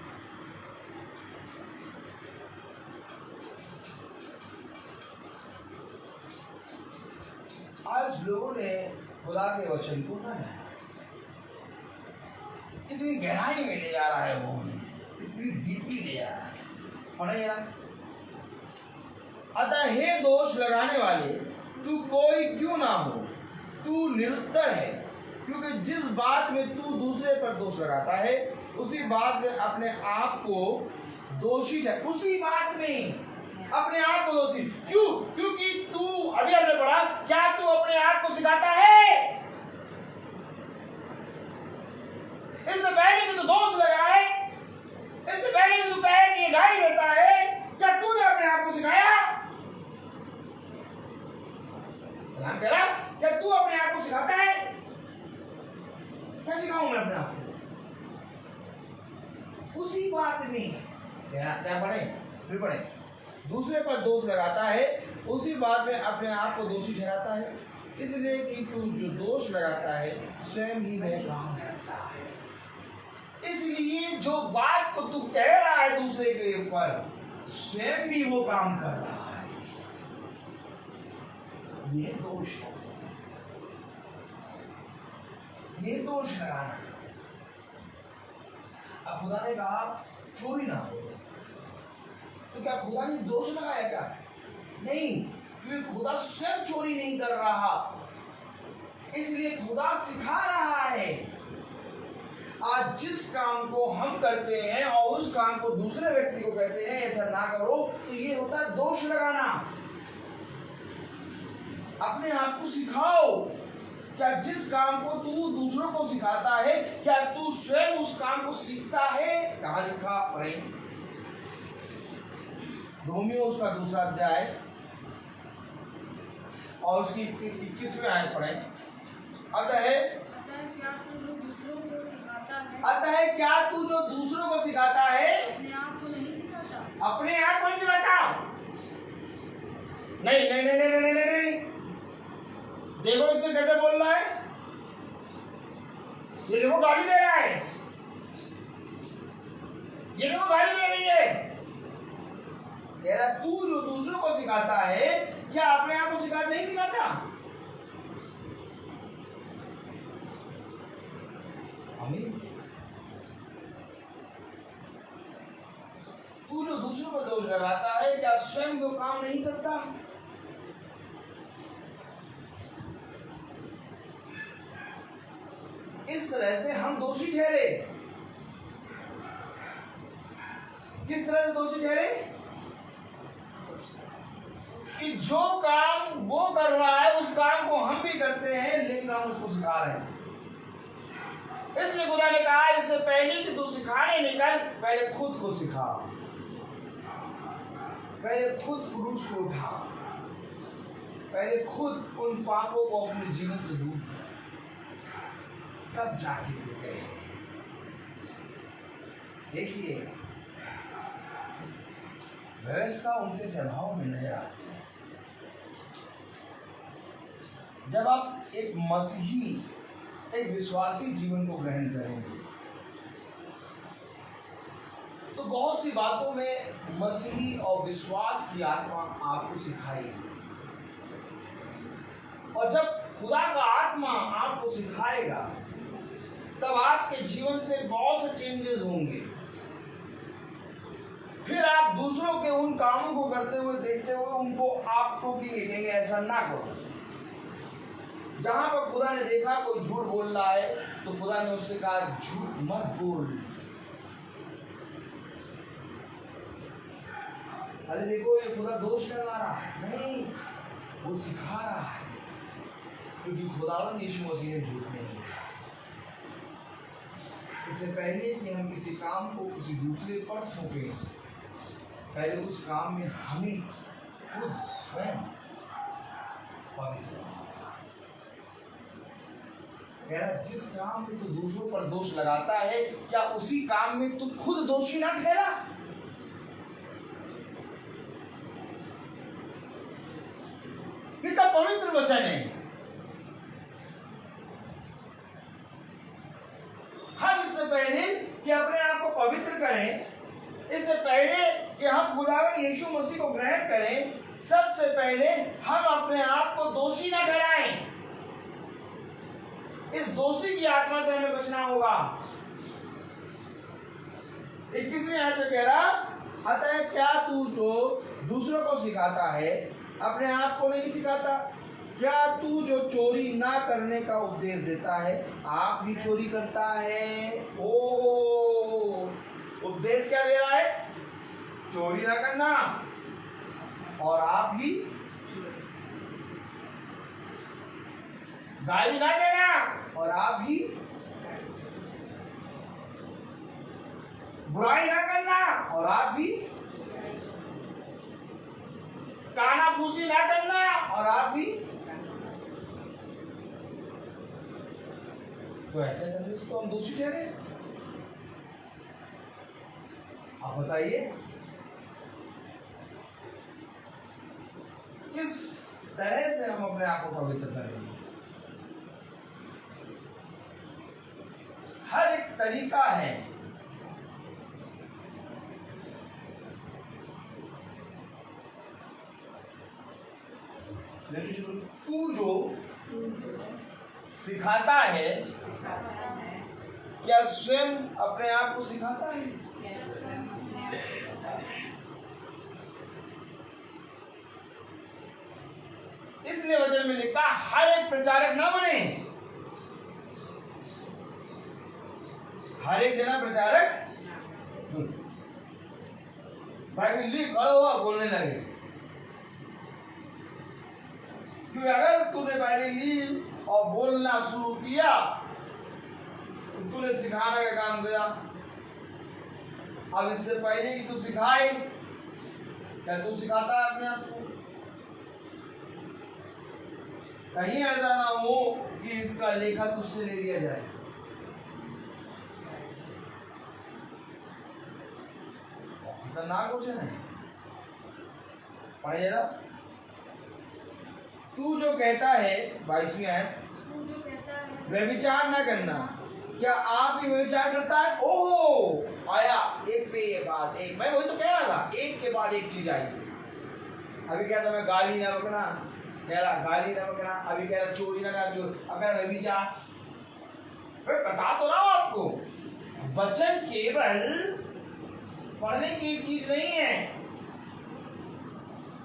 आज लोगों ने खुदा के वचन को ना जाना, इतनी गहराई में ले जा रहा है, वो इतनी डीपली ले जा रहा है, पढ़े यार। अतः हे दोष लगाने वाले, तू कोई क्यों ना हो, तू निरुत्तर है, क्योंकि जिस बात में तू दूसरे पर दोष लगाता है उसी बात में अपने आप को दोषी है। उसी बात में अपने आप को दोषी क्यों? क्योंकि तू अभी हमने पढ़ा, क्या तू अपने आप को सिखाता है? इससे पहले कि तू दोष लगाए, इससे पहले कि तू कहे कि ये गाली देता है, क्या तूने अपने आप को सिखाया? कह रहा क्या तू अपने आप को सिखाता है? क्या सिखाऊं मैं अपने आप को? उसी बात में क्या पढ़े, फिर पढ़े, दूसरे पर दोष लगाता है, उसी बात में अपने आप को दोषी ठहराता है, इसलिए कि तू जो दोष लगाता है स्वयं ही वह काम करता है। इसलिए जो बात को तू कह रहा है दूसरे के ऊपर, स्वयं भी वो काम कर रहा है, ये दोष है, ये दोष लगाना। अब खुदा ने कहा चोरी ना हो, तो क्या खुदा ने दोष लगाया क्या? नहीं, क्योंकि खुदा स्वयं चोरी नहीं कर रहा, इसलिए खुदा सिखा रहा है। आज जिस काम को हम करते हैं और उस काम को दूसरे व्यक्ति को कहते हैं ऐसा ना करो, तो ये होता है दोष लगाना। अपने आप को सिखाओ, क्या जिस काम को तू दूसरों को सिखाता है, क्या तू स्वयं उस काम को सीखता है? कहाँ लिखा पढ़े, रोमियो उसका 2 अध्याय और उसकी 21वें आयत पढ़े। अतः क्या तू जो दूसरों को सिखाता है अपने आप को नहीं सिखाता? अपने आप को नहीं सिखाता? नहीं नहीं नहीं नहीं नहीं नहीं, देखो इससे कैसे बोल रहा है, ये देखो गाली दे रहा है, ये देखो गाली दे रही है। कह रहा तू जो दूसरों को सिखाता है, क्या अपने आप को सिखा नहीं सिखाता? आमीन। तू जो दूसरों को दोष लगाता है, क्या स्वयं वो काम नहीं करता? इस तरह से हम दोषी ठहरे। किस तरह से दोषी ठहरे? कि जो काम वो कर रहा है उस काम को हम भी करते हैं, लेकिन हम उसको सिखा रहे हैं। इसलिए खुदा ने कहा इससे पहले कि तू सिखाने निकल, पहले खुद को सिखा, पहले खुद क्रूस को उठा, पहले खुद उन पापों को अपने जीवन से दूर कर, तब जाके तू कहे। देखिए व्यवस्था उनके स्वभाव में नजर आती है। जब आप एक मसीही, एक विश्वासी जीवन को ग्रहण करेंगे, तो बहुत सी बातों में मसीही और विश्वास की आत्मा आपको सिखाएगी, और जब खुदा का आत्मा आपको सिखाएगा तब आपके जीवन से बहुत से चेंजेस होंगे। फिर आप दूसरों के उन कामों को करते हुए देखते हुए उनको आप टोकेंगे, कहेंगे ऐसा ना करो। जहां पर खुदा ने देखा कोई झूठ बोल रहा है तो खुदा ने उससे कहा झूठ मत बोल। अरे देखो ये खुदा दोष लगा रहा है, नहीं, वो सिखा रहा है, क्योंकि खुदावन यीशु मसीह ने झूठ नहीं बोला। इससे पहले कि हम किसी काम को किसी दूसरे पर थोपें, पहले उस काम में हमें खुद स्वयं पवित्र कह रहा, जिस काम में तू दूसरों पर दोष लगाता है क्या उसी काम में तू खुद दोषी ना ठहरा? कितना पवित्र वचन है। हम इससे पहले कि अपने आप को पवित्र करें, इससे पहले कि हम खुदावन यीशु मसीह को ग्रहण करें, सबसे पहले हम अपने आप को दोषी ना ठहराएं। इस दोषी की आत्मा से हमें बचना होगा। 21वें आयत में कह रहा, अतः क्या तू जो दूसरों को सिखाता है अपने आप को नहीं सिखाता? क्या तू जो चोरी ना करने का उपदेश देता है आप भी चोरी करता है? ओ, उपदेश क्या दे रहा है? चोरी ना करना, और आप ही गाली ना देना, और आप ही बुराई ना करना, और आप भी कानाफूसी ना करना, और आप भी। तो ऐसा करने से तो हम दोषी ठहरे। आप बताइए किस तरह से हम अपने आप को पवित्र करेंगे? हर एक तरीका है। तू जो सिखाता है क्या स्वयं अपने आप को सिखाता है? इसलिए वचन में लिखा हर एक प्रचारक न बने। हर एक जना प्रचारक भाई लिख खड़ा हुआ बोलने लगे, क्योंकि अगर तूने बाइबल ली और बोलना शुरू किया तो तूने सिखाने का काम किया। अब इससे पहले कि तू सिखाए, क्या तू सिखाता है अपने आप को? कहीं ऐसा ना हो कि इसका लेखा तुझसे ले लिया जाए। खतरनाक क्वेश्चन है। पढ़िए जरा। तू जो कहता है 22वीं आयत, व्यभिचार न करना, क्या आप ही व्यभिचार करता है? ओहो, आया एक पे ये बात, एक मैं वही तो कह रहा था, एक के बाद एक चीज आई। अभी क्या था, मैं गाली ना बकना कह रहा, गाली ना बकना, अभी कह रहा चोरी ना करना, चोरी, अगर व्यभिचार। बता तो रहा हूं आपको, वचन केवल पढ़ने की एक चीज नहीं है।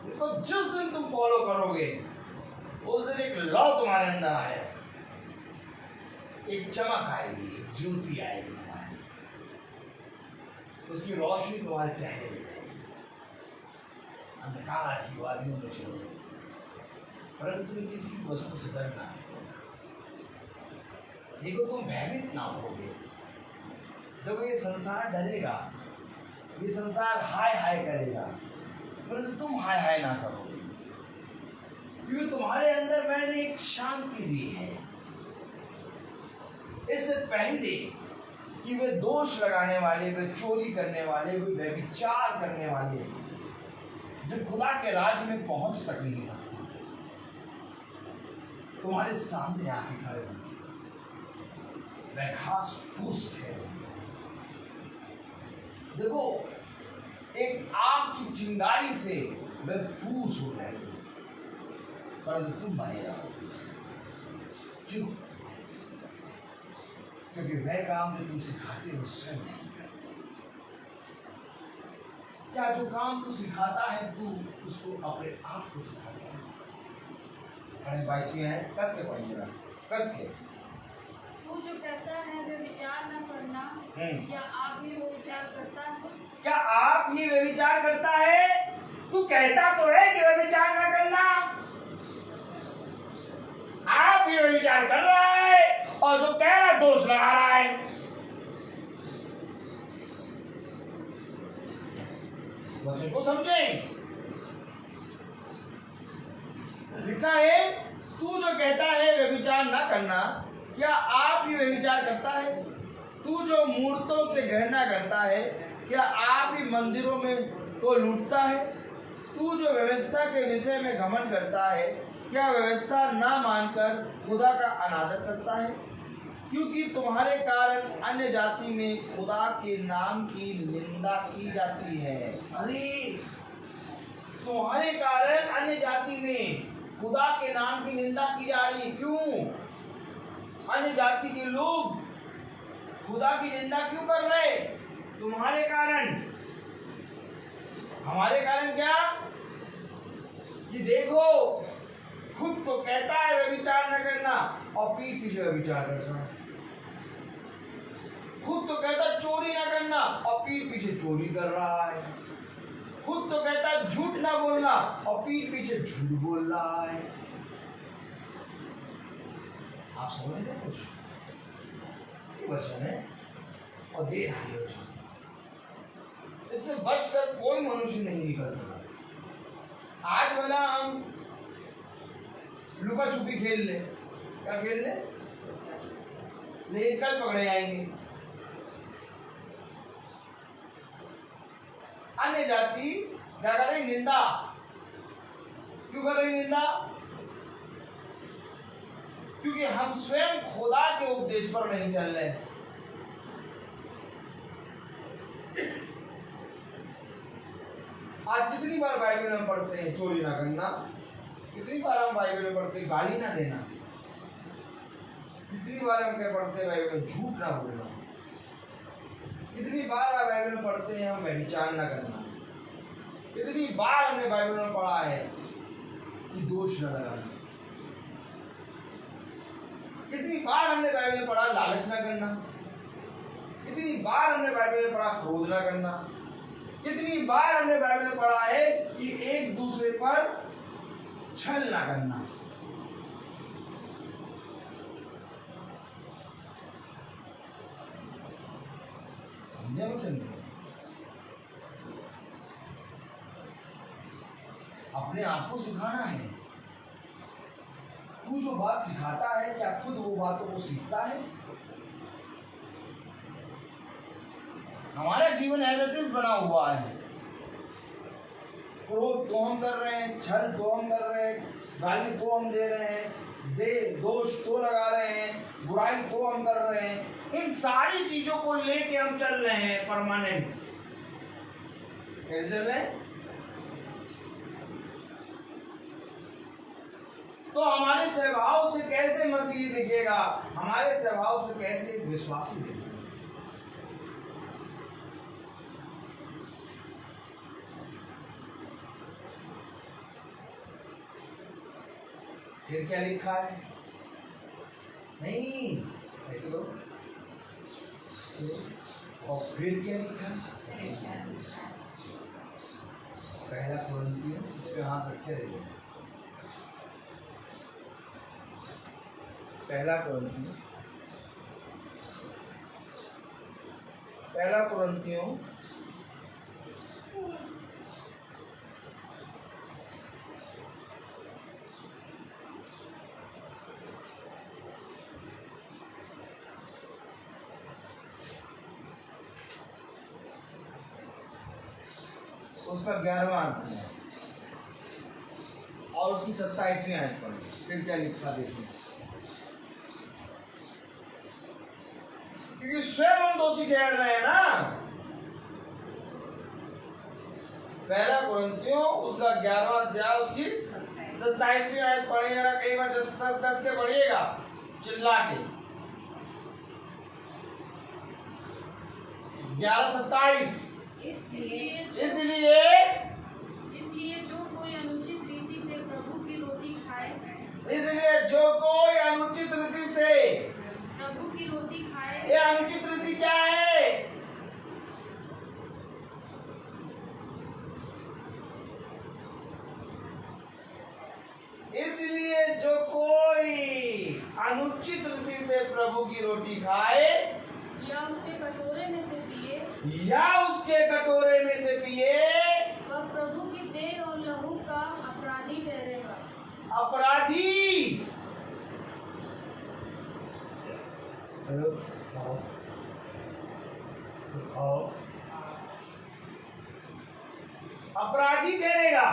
इसको जिस दिन तुम फॉलो करोगे उस दिन एक लौ तुम्हारे अंदर आएगा, एक चमक आएगी, एक ज्योति आएगी तुम्हारे, उसकी रोशनी तुम्हारे चेहरे में आएगी, अंधकार की वादियों में चलोगे, परंतु तुम्हें किसी भी वस्तु से डरना है। देखो तुम भयभीत ना होगे। जब ये संसार डरेगा, ये संसार हाय हाय करेगा, परंतु तुम हाय हाय ना करोगे, क्योंकि तुम्हारे अंदर मैंने एक शांति दी है। इससे पहले कि वे दोष लगाने वाले, वे चोरी करने वाले, वे व्यभिचार करने वाले जो खुदा के राज्य में पहुंच तक नहीं सकते, तुम्हारे सामने आके खड़े होंगे, वे घास फूस ठहरे, देखो, एक आग की चिंगारी से वे फूस हो जाएगी, परंतु तुम बने रहोगे। क्यों? क्योंकि वह काम जो तुम सिखाते हो स्वयं नहीं करते। क्या जो काम तू सिखाता है, तू उसको अपने आप को सिखाता है। अरे 22वीं है, कस के पढ़िएगा, कस के। तू जो कहता है वे विचार न करना, क्या आप ही वो विचार करता है? क्या आप ही वे विचार करता है? तू कहता तो है कि वे विचार न करना, आप ही वे विचार कर रहा है, और जो कह रहा है दोष लगा रहा है। वचन को समझें। लिखा है, तू जो कहता है वे विचार न करना, क्या आप ही वे विचार करता है? तू जो मूर्तों से घृणा करता है, क्या आप ही मंदिरों में को लूटता है? तू जो व्यवस्था के विषय में घमंड करता है, क्या व्यवस्था ना मानकर खुदा का अनादर करता है? क्योंकि तुम्हारे कारण अन्य जाति में खुदा के नाम की निंदा की जाती है। अरे, तुम्हारे कारण अन्य जाति में खुदा के नाम की निंदा की जा रही। क्यों? अन्य जाति के लोग खुदा की निंदा क्यों कर रहे? तुम्हारे कारण। हमारे कारण क्या? कि देखो, खुद तो कहता है वे विचार न करना, और पीठ पीछे वे विचार करना। खुद तो कहता है चोरी न करना, और पीठ पीछे चोरी कर रहा है। खुद तो कहता है झूठ ना बोलना, और पीठ पीछे झूठ बोल रहा है। आप समझ रहे कुछ? ये वचन है और दे रहा है वचन। इससे बचकर कोई मनुष्य नहीं निकल सकता। आज वाला हम लुका छुपी खेल ले, क्या खेल ले? लेकिन कल पकड़े जाएंगे। अन्य जाति क्या कर रही? निंदा। क्यों कर रही निंदा? क्योंकि हम स्वयं खुदा के उपदेश पर नहीं चल रहे। आज कितनी बार बाइबल में पढ़ते हैं चोरी ना करना, कितनी बार हम बाइबल में पढ़ते हैं गाली ना देना, कितनी बार हम क्या पढ़ते हैं बाइबल में झूठ ना बोलना, कितनी बार बाइबल में पढ़ते हैं हम व्यभिचार ना करना, कितनी बार हमने बाइबल में पढ़ा है कि दोष न लगाना, कितनी बार हमने बाइबल में पढ़ा लालच ना करना, कितनी बार हमने बाइबल में पढ़ा क्रोध ना करना, कितनी बार हमने बाइबल में पढ़ा है कि एक दूसरे पर छल ना करना। अपने आप को सिखाना है। तू जो बात सिखाता है, क्या खुद वो बातों को सीखता है? हमारा जीवन एज बना हुआ है। क्रोध तो हम कर रहे हैं, छल तो हम कर रहे हैं, गाली तो हम दे रहे हैं, दोष तो लगा रहे हैं, बुराई तो हम कर रहे हैं। इन सारी चीजों को लेके हम चल रहे हैं परमानेंट। कैसे चल रहे हैं? तो हमारे स्वभाव से कैसे मसीह दिखेगा? हमारे स्वभाव से कैसे विश्वासी दिखेगा? फिर क्या लिखा है? नहीं, ऐसे करो। और फिर क्या लिखा है? पहला कुरिन्थियों, इस पे हाथ रखे रहिए। पहला कुरिन्थियों उसका 11वां अध्याय और उसकी 27वीं आयत पढ़ी। फिर क्या लिखा देखिए। क्योंकि स्वयं हम दोषी ठहर रहे हैं ना, पहला कुरिन्थियों उसका 11वां अध्याय उसकी 27वीं आयत पढ़िएगा। कई बार 10 के पढ़िएगा चिल्ला के। 11:27। इसलिए जो कोई अनुचित रीति से प्रभु की रोटी खाए इसलिए जो कोई अनुचित रीति से प्रभु की रोटी खाए। ये अनुचित रीति क्या है? इसलिए जो कोई अनुचित रीति से प्रभु की रोटी खाए या उसके कटोरे में से पिए वह प्रभु की देह और लहू का अपराधी ठहरेगा। अपराधी। अपराधी ठहरेगा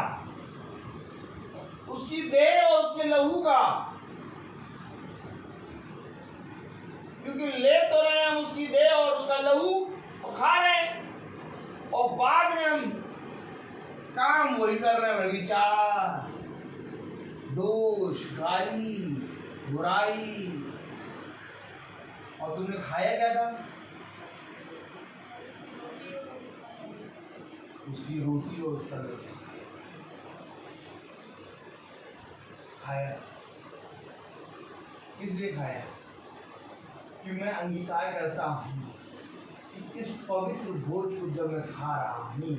उसकी देह और उसके लहू का, क्योंकि ले तो रहे हैं हम उसकी देह और उसका लहू और खा रहे हैं, और बाद में हम काम वही कर रहे हैं, विचार, दोष, गाली, बुराई। और तुमने खाया क्या था? उसकी रोटी और उसका लहू खाया। इसलिए खाया कि मैं अंगीकार करता हूं कि इस पवित्र भोज को जब मैं खा रहा हूं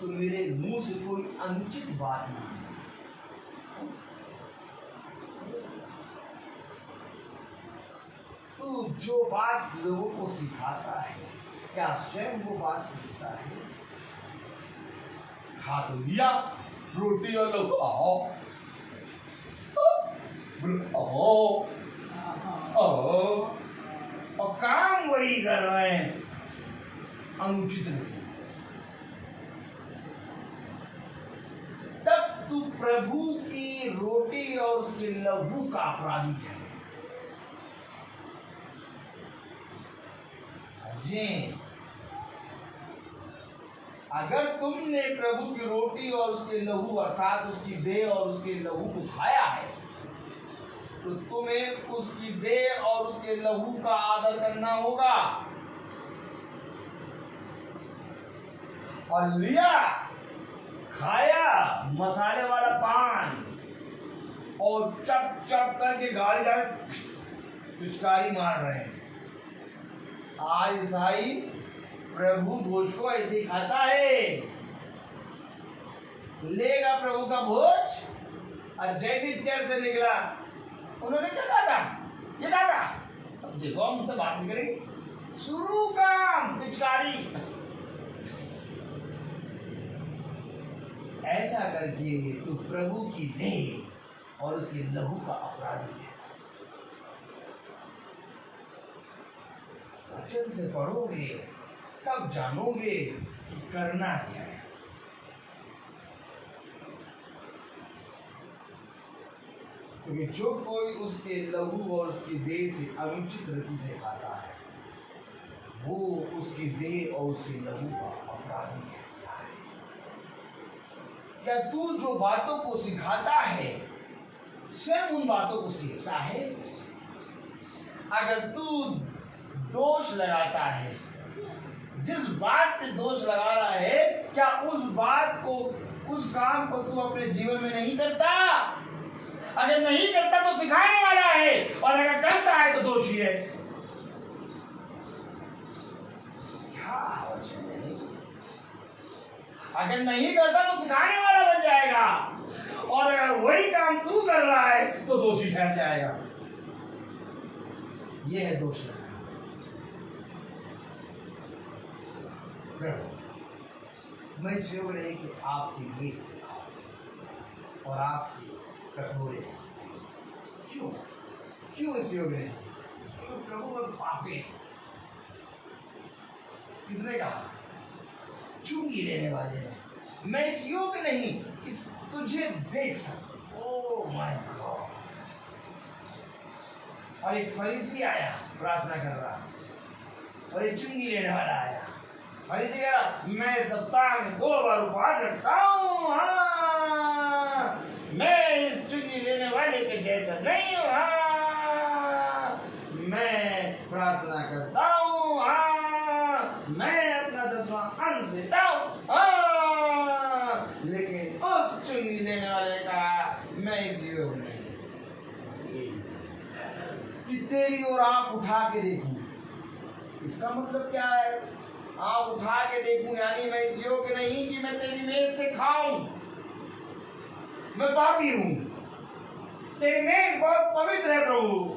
तो मेरे मुंह से कोई अनुचित बात नहीं है। तो जो बात लोगों को सिखाता है, क्या स्वयं वो बात सीखता है? खा तो लिया रोटी और लोग आओ और काम वही कर रहे हैं, अनुचित नहीं। तब तू प्रभु की रोटी और उसके लहू का अपराधी है। समझे? अगर तुमने प्रभु की रोटी और उसके लहू अर्थात उसकी देह और उसके लहू को खाया है तो तुम्हें उसकी देह और उसके लहू का आदर करना होगा। और लिया, खाया मसाले वाला पान और चप चप करके गाड़ी जा पिचकारी मार रहे हैं। आज ईसाई प्रभु भोज को ऐसे ही खाता है। लेगा प्रभु का भोज और जैसे चर्च से निकला उन्होंने क्या कहा था? ये कहा था, अब देखो हम उनसे बात नहीं करेंगे, शुरू काम पिचकारी। ऐसा करके तो प्रभु की देह और उसके लहू का अपराधी है। वचन से पढ़ोगे तब जानोगे कि करना क्या है। क्योंकि जो कोई उसके लहू और उसकी देह से अनुचित रीति से खाता है वो उसकी देह और उसके लहू का अपराधी कहता है। क्या तू जो बातों को सिखाता है स्वयं उन बातों को सीखता है? अगर तू दोष लगाता है, जिस बात पे दोष लगा रहा है, क्या उस बात को, उस काम को तू अपने जीवन में नहीं करता? अगर नहीं करता तो सिखाने वाला है, और अगर करता है तो दोषी है। क्या वचन है? अगर नहीं करता तो सिखाने वाला बन जाएगा, और अगर वही काम तू कर रहा है तो दोषी ठहर जाएगा। यह है दोष लगाना। मैं इस योग नहीं कि आपकी मेज से खाओ और आपकी कटोरे से। क्यों इस योग नहीं? क्योंकि प्रभु में पापी हैं। किसने कहा? चुंगी लेने वाले ने। मैं इस योग नहीं कि तुझे देख सकूं। Oh my God. और एक फरीसी आया प्रार्थना कर रहा, और एक चुंगी लेने वाला आया, फरीसी कह रहा मैं सप्ताह में 2 बार उपवास रखता हूँ, हाँ मैं इस चुंगी लेने वाले के जैसा नहीं हूँ, हाँ मैं प्रार्थना करता हूँ, हाँ मैं अपना 10वां अंश देता हूँ, हाँ लेकिन उस चुंगी लेने वाले का मैं इस योग नहीं कि तेरी ओर आंख उठा के देखूं। इसका मतलब क्या है? आंख उठा के देखूं यानी मैं इस योग्य नहीं कि मैं तेरी मेज से खाऊं, मैं पापी हूं। तेरी मेज बहुत पवित्र है प्रभु,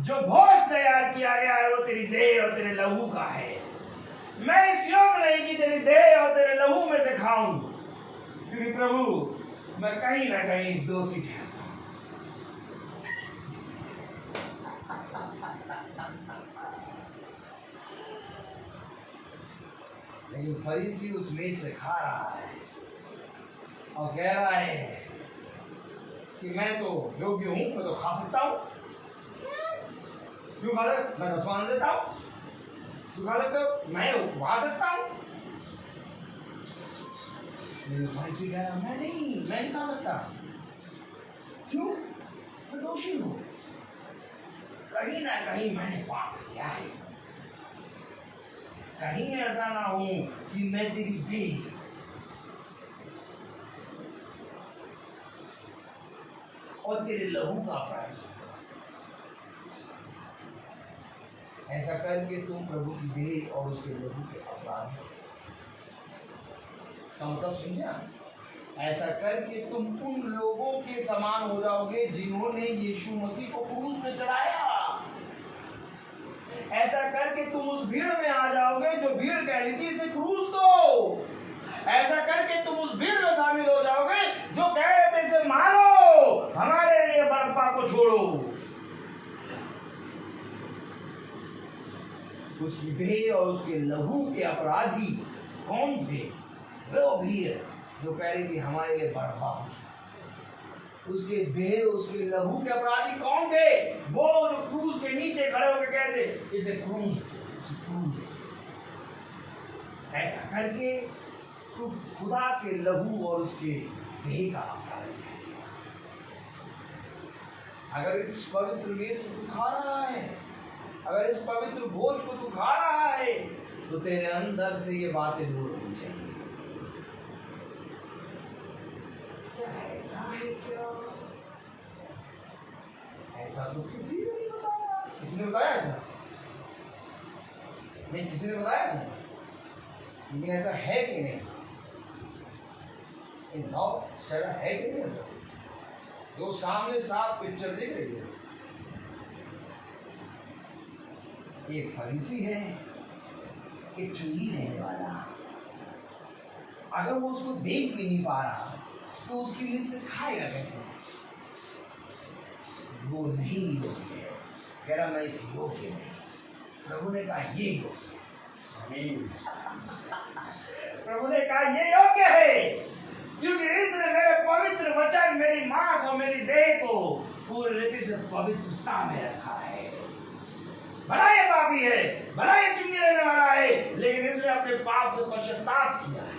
जो भोज तैयार किया गया है वो तेरी देह और तेरे लहू का है। मैं इस योग्य नहीं कि तेरी देह और तेरे लहू में से खाऊं, क्योंकि प्रभु मैं कहीं ना कहीं दोषी ठहरता हूं। लेकिन फरीसी उस मेज से खा रहा है और कह रहा है कि मैं तो योग्य हूं, मैं तो खा सकता हूं। क्यों खा सकता? मैं 10वां देता हूं। क्यों खा सकते हो? मैं उपवास सकता हूं। लेकिन फरीसी कह रहा मैं नहीं खा सकता। क्यों? मैं दोषी हूं, कहीं ना कहीं मैंने पाप किया है। कहीं ऐसा ना हो कि मैं तेरी देह और तेरे लहू का अपराधी। ऐसा करके तुम प्रभु की देह और उसके लहू के अपराधी। इसका मतलब समझा? ऐसा करके तुम उन लोगों के समान हो जाओगे जिन्होंने यीशु मसीह को क्रूस पे चढ़ाया। ऐसा करके तुम उस भीड़ में आ जाओगे जो भीड़ कह रही थी इसे क्रूस दो। ऐसा करके तुम उस भीड़ में शामिल हो जाओगे जो कह रहे थे इसे मारो, हमारे लिए बरअब्बा को छोड़ो। उसकी देह और उसके लहू के अपराधी कौन थे? वो भीड़ जो कह रही थी हमारे लिए बरअब्बा को छोड़ो। उसके देह उसके लहू के अपराधी कौन थे? वो जो क्रूस के नीचे खड़े होकर कहते इसे क्रूस दो। ऐसा करके तू खुदा के लहू और उसके देह का अपराधी है। अगर इस पवित्र मेज से तू खा रहा है, अगर इस पवित्र भोज को तू खा रहा है, तो तेरे अंदर से ये बातें दूर होनी चाहिए। ऐसा तो किसी ने नहीं बताया। किसी ने बताया ऐसा? नहीं, किसी ने बताया ऐसा? लेकिन ऐसा है कि नहीं? है कि नहीं ऐसा? जो सामने साफ पिक्चर दिख रही है, एक फरीसी है, एक चुंगी लेने वाला। अगर वो उसको देख भी नहीं पा रहा तो उसकी नींद से खाएगा कैसे? वो नहीं योग्य है। कह रहा मैं इस योग्य नहीं। प्रभु ने कहा ये योग्य। प्रभु ने कहा ये योग्य है क्योंकि इसने मेरे पवित्र वचन, मेरी मांस और मेरी देह को पूरी रीति से पवित्रता में रखा है। भला ये पापी है, भला ये चुंगी लेने वाला है, लेकिन इसने अपने पाप से पश्चाताप किया है।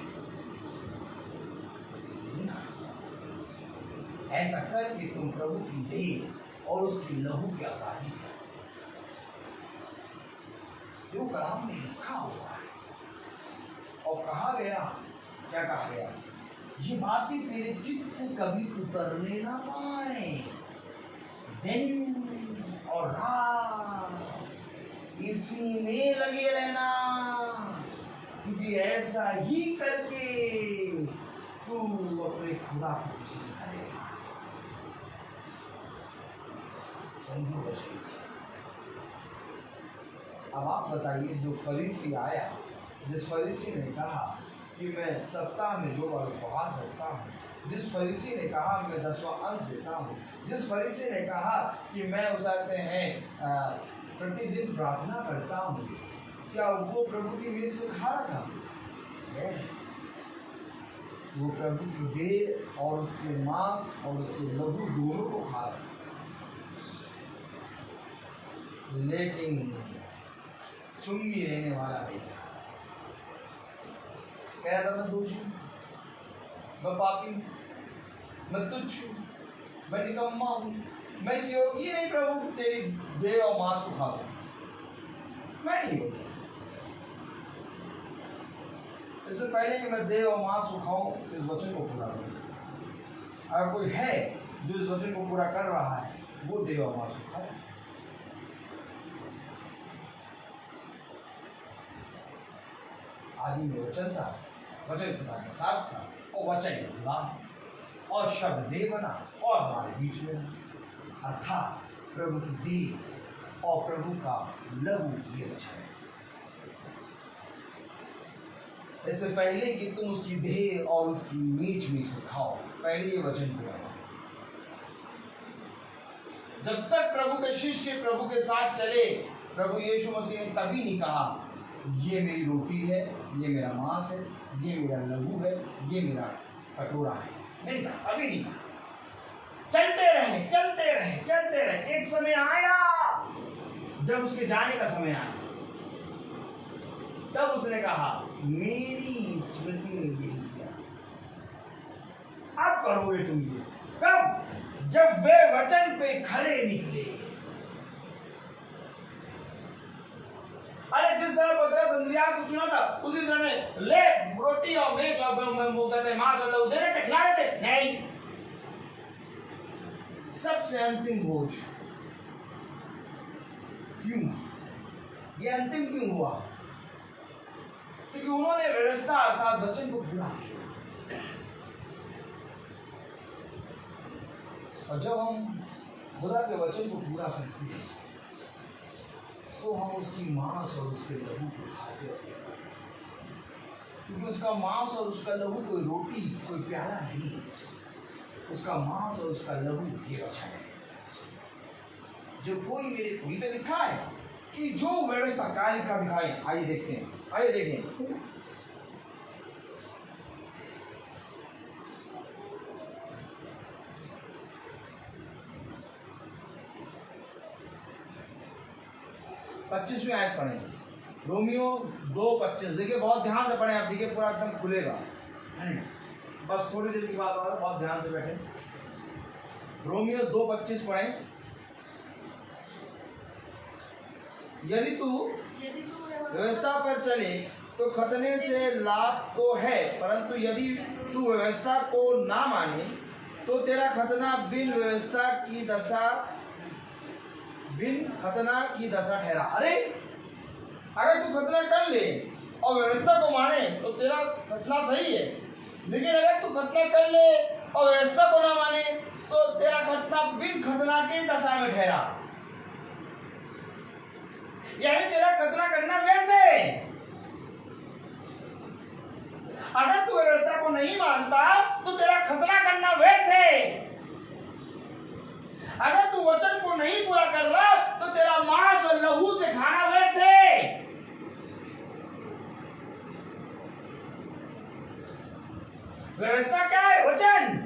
ऐसा करके तुम प्रभु की देह और उसकी लहू के अपराधी है। जो कलाम में लिखा हुआ है और कहा गया, क्या कहा गया? ये बातें तेरे चित्त से कभी उतरने ना पाए। दिन और रात इसी में लगे रहना, क्योंकि ऐसा ही करके तू अपने खुदा को पसंद करेगा। समझो बच्चे। अब आप बताइए, जो फरीसी आया, जिस फरीसी ने कहा कि मैं सप्ताह में 2 बार उपवास रखता हूँ, जिस फरीसी ने कहा मैं 10वां अंश देता हूँ, जिस फरीसी ने कहा कि मैं उसाते हैं प्रतिदिन प्रार्थना करता हूँ, क्या वो प्रभु की मेज से खा रहा था? यस, वो प्रभु की देह और उसके मांस और उसके लहू दोनों को खा रहा था। लेकिन चुंगी लेने वाला नहीं था। कह रहा था मैं दोषी हूँ, मैं पापी हूँ, मैं तुच्छ हूँ, मैं निकम्मा हूँ, मैं इस योग्य नहीं प्रभु कि तेरी देह और मांस को खा सकूं, मैं नहीं होता। इससे पहले कि मैं देह और मांस को खाऊं, इस वचन को पूरा करूं। अगर कोई है जो इस वचन को पूरा कर रहा है, वो देह और मांस को खाए। आदि में वचन था, वचन पिता के साथ था, और वचन खुदा और शब्द देह बना और हमारे बीच में अर्थात प्रभु की देह और प्रभु का लहू ये वचन है। इससे पहले कि तुम उसकी देह और उसकी मीच में से खाओ, पहले ये वचन पूरा। जब तक प्रभु के शिष्य प्रभु के साथ चले, प्रभु यीशु मसीह ने कभी नहीं कहा ये मेरी रोटी है, ये मेरा मांस है, ये मेरा लहू है, ये मेरा कटोरा है। नहीं कहा, कभी नहीं कहा। चलते रहे चलते रहे चलते रहे। एक समय आया जब उसके जाने का समय आया, तब उसने कहा मेरी स्मृति में यही किया। अब करोगे तुम ये कब? जब वे वचन पे खड़े निकले। अरे जिस समय पतरस अंद्रियास को चुना था, उसी समय ले रोटी और मेज और मांस और लहू दे देते, खिला देते? नहीं। सबसे अंतिम भोज। क्यों ये अंतिम क्यों हुआ? क्योंकि उन्होंने व्यवस्था अर्थात वचन को पूरा किया। और जब हम खुदा के वचन को पूरा करते हैं, तो हम उसकी मांस और उसके लहू को खाते हैं। क्योंकि उसका मांस और उसका लहू कोई रोटी, कोई प्याला नहीं है। उसका मांस और उसका लहू ये वचन है। जो कोई मेरे कोई तो लिखा है कि जो व्यवस्था क्या लिखा दिखाए। आइए देखते हैं, आइए देखें। पच्चीसवीं आयत पढ़े, रोमियो 2:25। देखिए बहुत ध्यान से पढ़े आप, देखिए पूरा एकदम खुलेगा। बस थोड़ी देर की बात और, बहुत ध्यान से बैठे। रोमियो 2:25 पढ़े। यदि तू व्यवस्था पर चले तो खतने से लाभ तो है, परंतु यदि तू व्यवस्था को ना माने तो तेरा खतना बिन व्यवस्था की दशा ठहरा। अरे अगर तू खतना कर ले और व्यवस्था को माने तो तेरा खतना सही है, लेकिन अगर तू खतना कर ले और व्यवस्था को ना माने तो तेरा खतना बिन खतना की दशा में ठहरा। यानी तेरा खतना करना व्यर्थ है। अगर तू व्यवस्था को नहीं मानता तो तेरा खतना करना व्यर्थ है। अगर तू वचन को नहीं पूरा कर रहा तो तेरा मांस और लहू से खाना व्यर्थ है। व्यवस्था क्या है? वचन।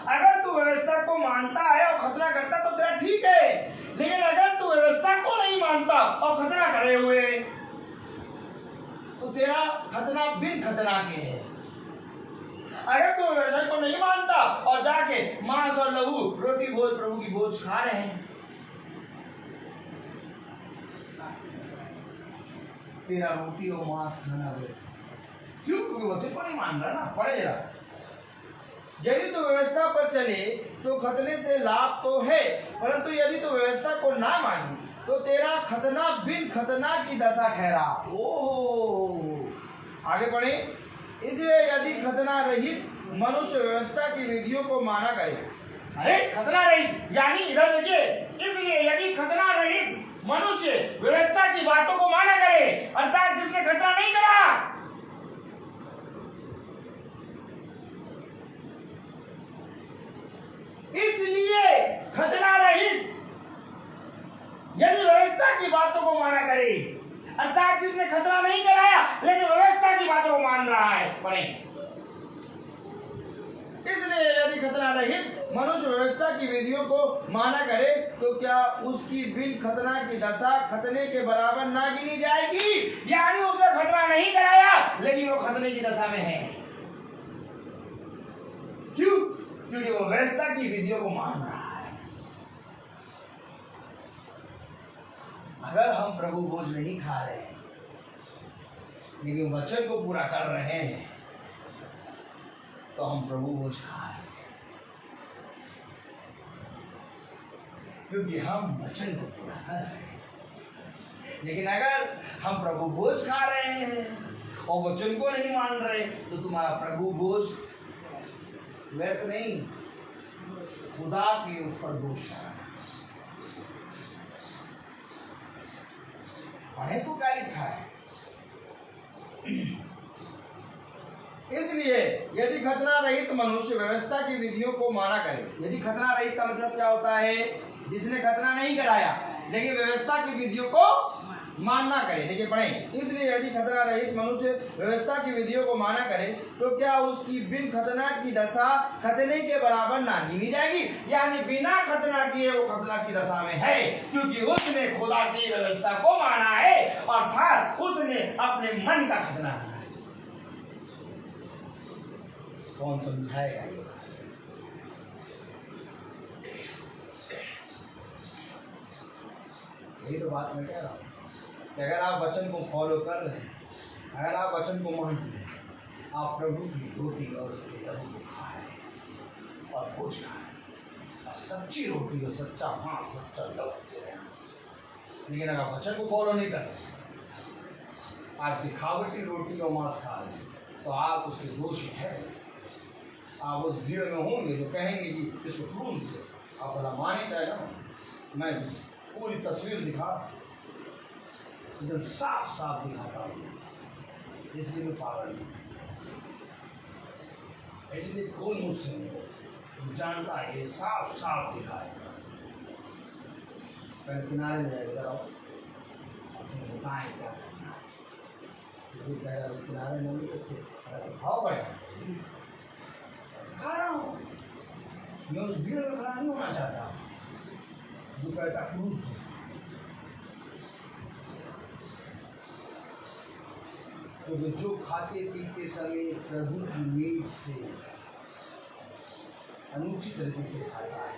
अगर तू व्यवस्था को मानता है और खतना करता तो तेरा ठीक है, लेकिन अगर तू व्यवस्था को नहीं मानता और खतना करे हुए तो तेरा खतना बिन खतना के है। अगर तू व्यवस्था को नहीं मानता और जाके मांस और लहू रोटी भोज प्रभु की भोज खा रहे हैं, तेरा रोटी और मांस खाना है। क्यों? क्योंकि वचन को नहीं मान रहा ना। पढ़े जरा। यदि तो व्यवस्था पर चले तो खतने से लाभ तो है, परंतु यदि तो व्यवस्था को ना माने तो तेरा खतना बिन खतना की दशा ठहरा। ओहो, आगे बढ़े। इसलिए यदि खतना रहित मनुष्य व्यवस्था की विधियों को माना करे। अरे खतना रहित यानी इधर देखिए, इसलिए यदि खतना रहित मनुष्य व्यवस्था की बातों को माना करे, अर्थात जिसने खतना नहीं करा, इसलिए खतना रहित यदि व्यवस्था की बातों को माना करे, अर्थात जिसने खतना नहीं कराया लेकिन व्यवस्था की बातों को मान रहा है। पढ़े। इसलिए इसलिए यदि खतना रहित मनुष्य व्यवस्था की विधियों को माना करे तो क्या उसकी बिन खतना की दशा खतने के बराबर ना गिनी जाएगी। यानी उसने खतना नहीं कराया लेकिन वो खतने की दशा में है। क्यों? क्योंकि वो व्यवस्था की विधियों को मान रहा है। अगर हम प्रभु भोज नहीं खा रहे हैं लेकिन वचन को पूरा कर रहे हैं तो हम प्रभु भोज खा रहे हैं, क्योंकि हम वचन को पूरा कर रहे हैं। लेकिन अगर हम प्रभु भोज खा रहे हैं और वचन को नहीं मान रहे तो तुम्हारा प्रभु भोज व्यर्थ नहीं, खुदा के ऊपर दोष है। पढ़े तो क्या लिखा है। इसलिए यदि खतना रहित मनुष्य व्यवस्था की विधियों को माना करे, यदि खतना रहित का मतलब क्या होता है? जिसने खतना नहीं कराया लेकिन व्यवस्था की विधियों को मानना करे। देखिए पढ़े, इसलिए यदि खतना रहित मनुष्य व्यवस्था की विधियों को माना करे तो क्या उसकी बिन खतना की दशा खतने के बराबर ना गिनी जाएगी। यानी बिना खतना किए वो खतना की दशा में है, क्योंकि उसने खुदा की व्यवस्था को माना है, अर्थात उसने अपने मन का खतना किया है। कौन समझाएगा ये? यही तो बात मैं कह रहा हूँ कि अगर आप वचन को फॉलो कर रहे हैं, अगर आप वचन को मान रहे हैं, आप प्रभु की रोटी और उसके लहू को खा रहे हैं और भोज खा रहे हैं, और सच्ची रोटी और सच्चा मांस, सच्चा लहू दे रहे हैं। लेकिन अगर वचन को फॉलो नहीं कर रहे, आप दिखावटी रोटी और मांस खा रहे हैं, तो आप उसके दोषी ठहरे। आप उस भीड़ में होंगे जो कहेंगे कि इसको क्रूस दो। आप भला माने चाहेगा, मैं पूरी तस्वीर दिखा एकदम साफ साफ दिखाता हूँ, इसलिए मैं पागल हूँ, इसलिए कोई मुझसे नहीं जानता है, ये साफ साफ दिखाएगा। पहले किनारे में इधर आओ, बताएं क्या करना है। किनारे में भाव गया खा रहा हूँ, मैं उस भीड़ में खड़ा नहीं होना चाहता जो कहता क्रूस दो। तो जो खाते पीते समय प्रभु की मेज से अनुचित तरीके से खाता है,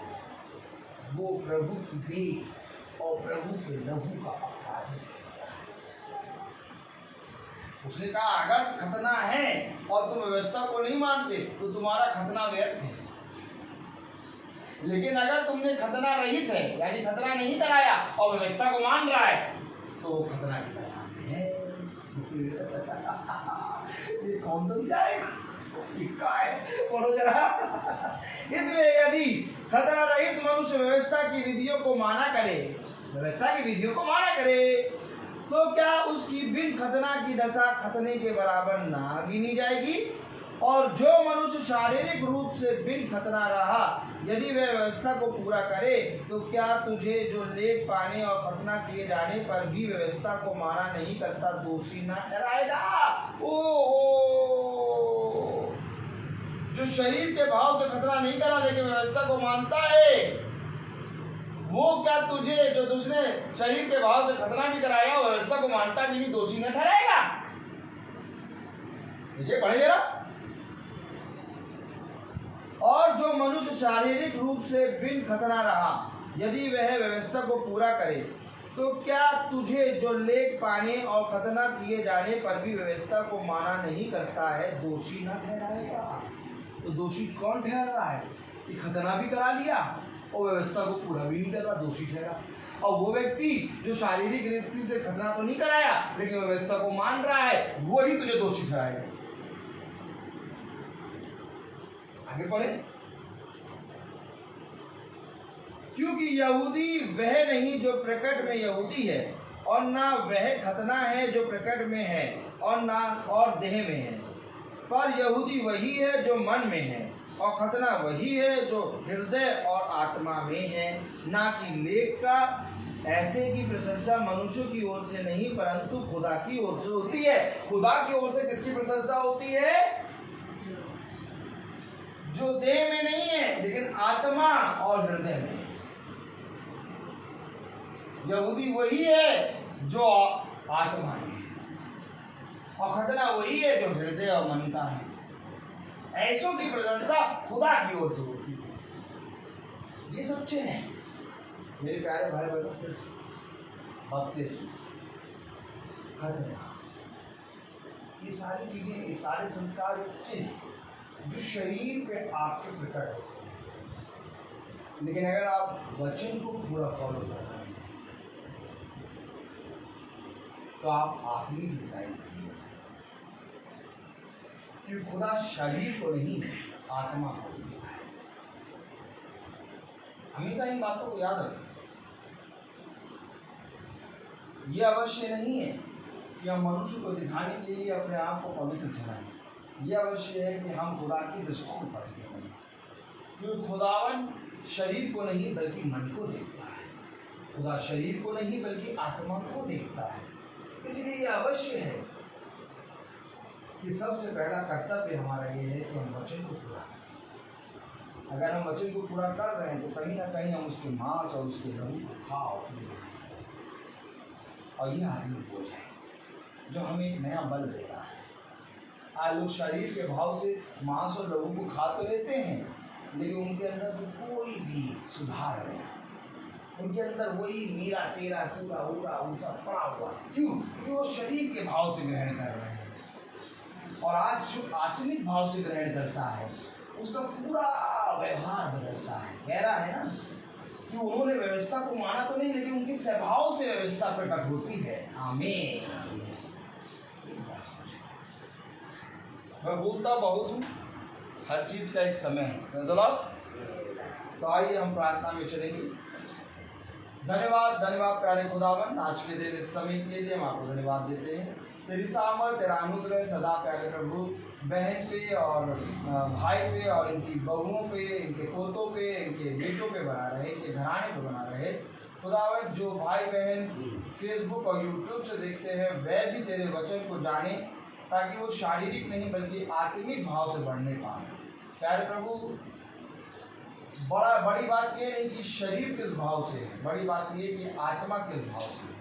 वो प्रभु की देह और प्रभु के लहू का अपराधी है। उसने कहा अगर खतना है और तुम व्यवस्था को नहीं मानते तो तुम्हारा खतना व्यर्थ है। लेकिन अगर तुमने खतना रहित है, यानी खतना नहीं कराया और व्यवस्था को मान रहा है, तो खतना की दशा में है। ये कौन तो जाएगा? पढ़ो जरा। इसलिए यदि खतना रहित मनुष्य व्यवस्था की विधियों को माना करे, व्यवस्था की विधियों को माना करे, तो क्या उसकी बिन खतना की दशा खतने के बराबर ना गिनी जाएगी। और जो मनुष्य शारीरिक रूप से बिन खतना रहा, यदि वह व्यवस्था को पूरा करे, तो क्या तुझे जो लेख पाने और खतना किए जाने पर भी व्यवस्था को माना नहीं करता दोषी ना ठहराएगा। जो शरीर के भाव से खतना नहीं करा लेकिन व्यवस्था को मानता है, वो क्या तुझे जो दूसरे शरीर के भाव से खतना भी कराया और व्यवस्था को मानता भी नहीं दोषी न ठहराएगा। देखिए पढ़े जरा। और जो मनुष्य शारीरिक रूप से बिन खतना रहा, यदि वह व्यवस्था को पूरा करे, तो क्या तुझे जो लेख पाने और खतना किए जाने पर भी व्यवस्था को माना नहीं करता है दोषी न ठहराएगा। तो दोषी कौन ठहर रहा है कि खतना भी करा लिया और व्यवस्था को पूरा भी नहीं कर रहा, दोषी ठहरा। और वो व्यक्ति जो शारीरिक रीति से खतना तो नहीं कराया लेकिन व्यवस्था को मान रहा है, वही तुझे दोषी ठहराएगा। आगे पढ़े। क्योंकि यहूदी वह नहीं जो प्रकट में यहूदी है, और ना वह खतना है जो प्रकट में है, और ना और देह में है, पर यहूदी वही है जो मन में है, और खतना वही है जो हृदय और आत्मा में है, ना कि लेख का। ऐसे की प्रशंसा मनुष्य की ओर से नहीं परंतु खुदा की ओर से होती है। खुदा की ओर से किसकी प्रशंसा होती है? जो देह में नहीं है लेकिन आत्मा और हृदय में है। यहूदी वही है जो आत्मा में है, और खतना वही है जो हृदय और मन का है। ऐसों की प्रशंसा खुदा की ओर से होती है। ये सच्चे हैं मेरे प्यारे भाई बहनों। फिर से बपतिस्मा, खतना, ये सारी चीजें, ये सारे संस्कार अच्छे हैं जो शरीर पे आपके प्रकट होते हैं। लेकिन अगर आप वचन को पूरा फॉलो कर रहे हैं तो आप आत्मिक जिंदगी जिएंगे, क्योंकि खुदा शरीर को नहीं आत्मा को जीता है। हमेशा इन बातों को याद रखें। यह अवश्य नहीं है कि हम मनुष्य को दिखाने के लिए अपने आप को पवित्र ठहराएं। यह अवश्य है कि हम खुदा की दृष्टि को पढ़ते हैं, क्योंकि खुदावन शरीर को नहीं बल्कि मन को देखता है। खुदा शरीर को नहीं बल्कि आत्मा को देखता है। इसलिए यह अवश्य है कि सबसे पहला कर्तव्य हमारा ये है कि हम वचन को पूरा करें। अगर हम वचन को पूरा कर रहे हैं तो कहीं ना कहीं हम उसके मांस और उसके लहू को खाओ, और ये आत्मिक बोझ है जो हमें एक नया बल दे रहा है। आज लोग शरीर के भाव से मांस और लहू को खा तो लेते हैं, लेकिन उनके अंदर से कोई भी सुधार नहीं। उनके अंदर वही मीरा तेरा पूरा उड़ा ऊँचा पड़ा हुआ। क्यों? क्योंकि वो शरीर के भाव से ग्रहण कर रहे हैं। और आज जो आत्मिक भाव से ग्रहण करता है उसका पूरा व्यवहार बदलता है। कह रहा है ना कि उन्होंने व्यवस्था को माना तो नहीं, लेकिन उनके स्वभाव से व्यवस्था प्रकट होती है। आमीन। मैं बोलता बहुत हूँ, हर चीज का एक समय है। तो आइए हम प्रार्थना में चलेंगे। धन्यवाद धन्यवाद प्यारे खुदावन, आज के दिन इस समय के लिए हम आपको धन्यवाद देते हैं। तेरी सामर्थ, तेरा अनुग्रह सदा प्यारे प्रभु बहन पे और भाई पे और इनकी बहुओं पे, इनके पोतों पे, इनके बेटों पे बना रहे, इनके घराने पे बना रहे। खुदावन, जो भाई बहन फेसबुक और यूट्यूब से देखते हैं वह भी तेरे वचन को जाने, ताकि वो शारीरिक नहीं बल्कि आत्मिक भाव से बढ़ने पाए। प्यारे प्रभु, बड़ी बात यह है कि शरीर किस भाव से है, बड़ी बात यह कि आत्मा किस भाव से है।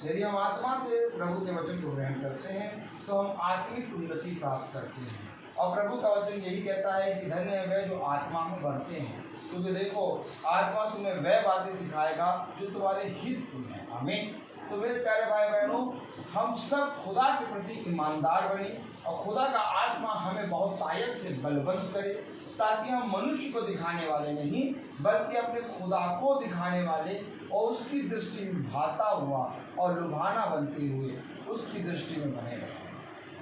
यदि हम आत्मा से प्रभु के वचन को ग्रहण करते हैं तो हम आत्मिक उन्नति प्राप्त करते हैं। और प्रभु का वचन यही कहता है कि धन्य है वे जो आत्मा में बढ़ते हैं, क्योंकि देखो आत्मा तुम्हें वह बातें सिखाएगा जो तुम्हारे हित की हैं। आमीन। तो मेरे प्यारे भाई बहनों, हम सब खुदा के प्रति ईमानदार बने और खुदा का आत्मा हमें बहुत तायत से बलवंत करे, ताकि हम मनुष्य को दिखाने वाले नहीं बल्कि अपने खुदा को दिखाने वाले और उसकी दृष्टि में भाता हुआ और लुभाना बनते हुए उसकी दृष्टि में बने रहें।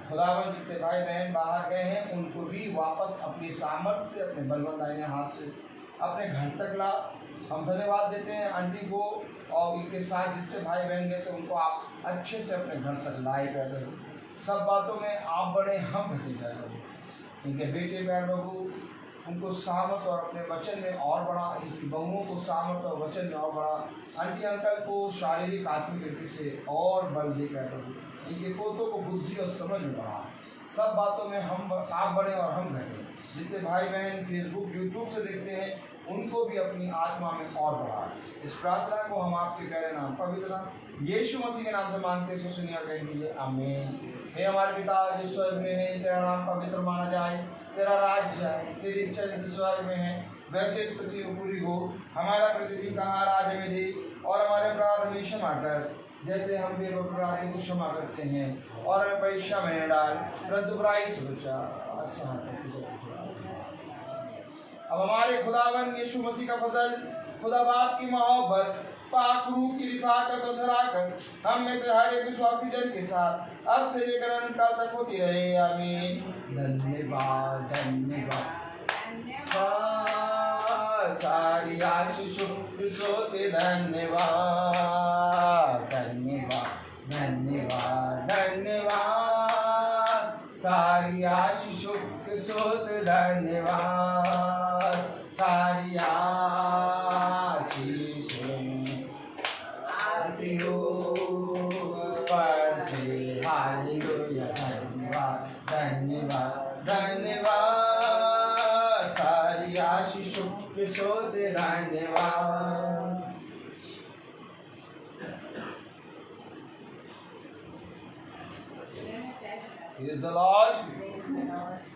खुदावन, जितने भाई बहन बाहर गए हैं उनको भी वापस अपनी सामर्थ्य से, अपने बलवंत दाहिने हाथ से अपने घर तक ला। हम धन्यवाद देते हैं आंटी को और इनके साथ जितने भाई बहन गए थे उनको आप अच्छे से अपने घर तक लाए कर रहे हो। सब बातों में आप बड़े, हम घटे जा रहे हो। इनके बेटे प्यार प्रभु, उनको सामर्थ और अपने वचन में और बड़ा, इनकी बहुओं को सामर्थ और वचन में और बड़ा, आंटी अंकल को शारीरिक आत्मिक रीति से और बल देकर प्रभु, इनके पोतों को बुद्धि और समझ में बढ़ा। सब बातों में हम आप बढ़े और हम घटे। जितने भाई बहन फेसबुक यूट्यूब से देखते हैं उनको भी अपनी आत्मा में और बढ़ा। इस प्रार्थना को हम आपके प्यारे नाम पवित्र नाम यीशु मसीह के नाम से मांगते हैं, सुनिए और कह दीजिए आमीन। हे हमारे पिता जो स्वर्ग में है, तेरा नाम पवित्र माना जाए, तेरा राज्य आए, तेरी इच्छा जैसे स्वर्ग में है वैसे इस पृथ्वी में पूरी हो। हमारा प्रतिदिन आहार आज हमें दे, और हमारे अपराध हमें क्षमा कर जैसे हम भी अपराधियों को क्षमा करते हैं, और हमें परीक्षा में न डाल परंतु बुराई से बचा। अब हमारे खुदावन यीशु मसीह का फजल, खुदा बाप की मोहब्बत, पाक रूह की रिफाकत और सराकत हम में से हर एक विश्वासी जन के साथ अब से लेकर अनंत काल तक होती रहे। आमीन। धन्यवाद धन्यवाद सारी आशीषों सोते धन्यवाद धन्यवाद धन्यवाद धन्यवाद सारी आशीषों सोते धन्यवाद सारी आती हो पर से। हालेलुया। धन्यवाद धन्यवाद धन्यवाद हरि आशीष किशोर दे धन्यवाद। Praise the Lord. Praise the Lord.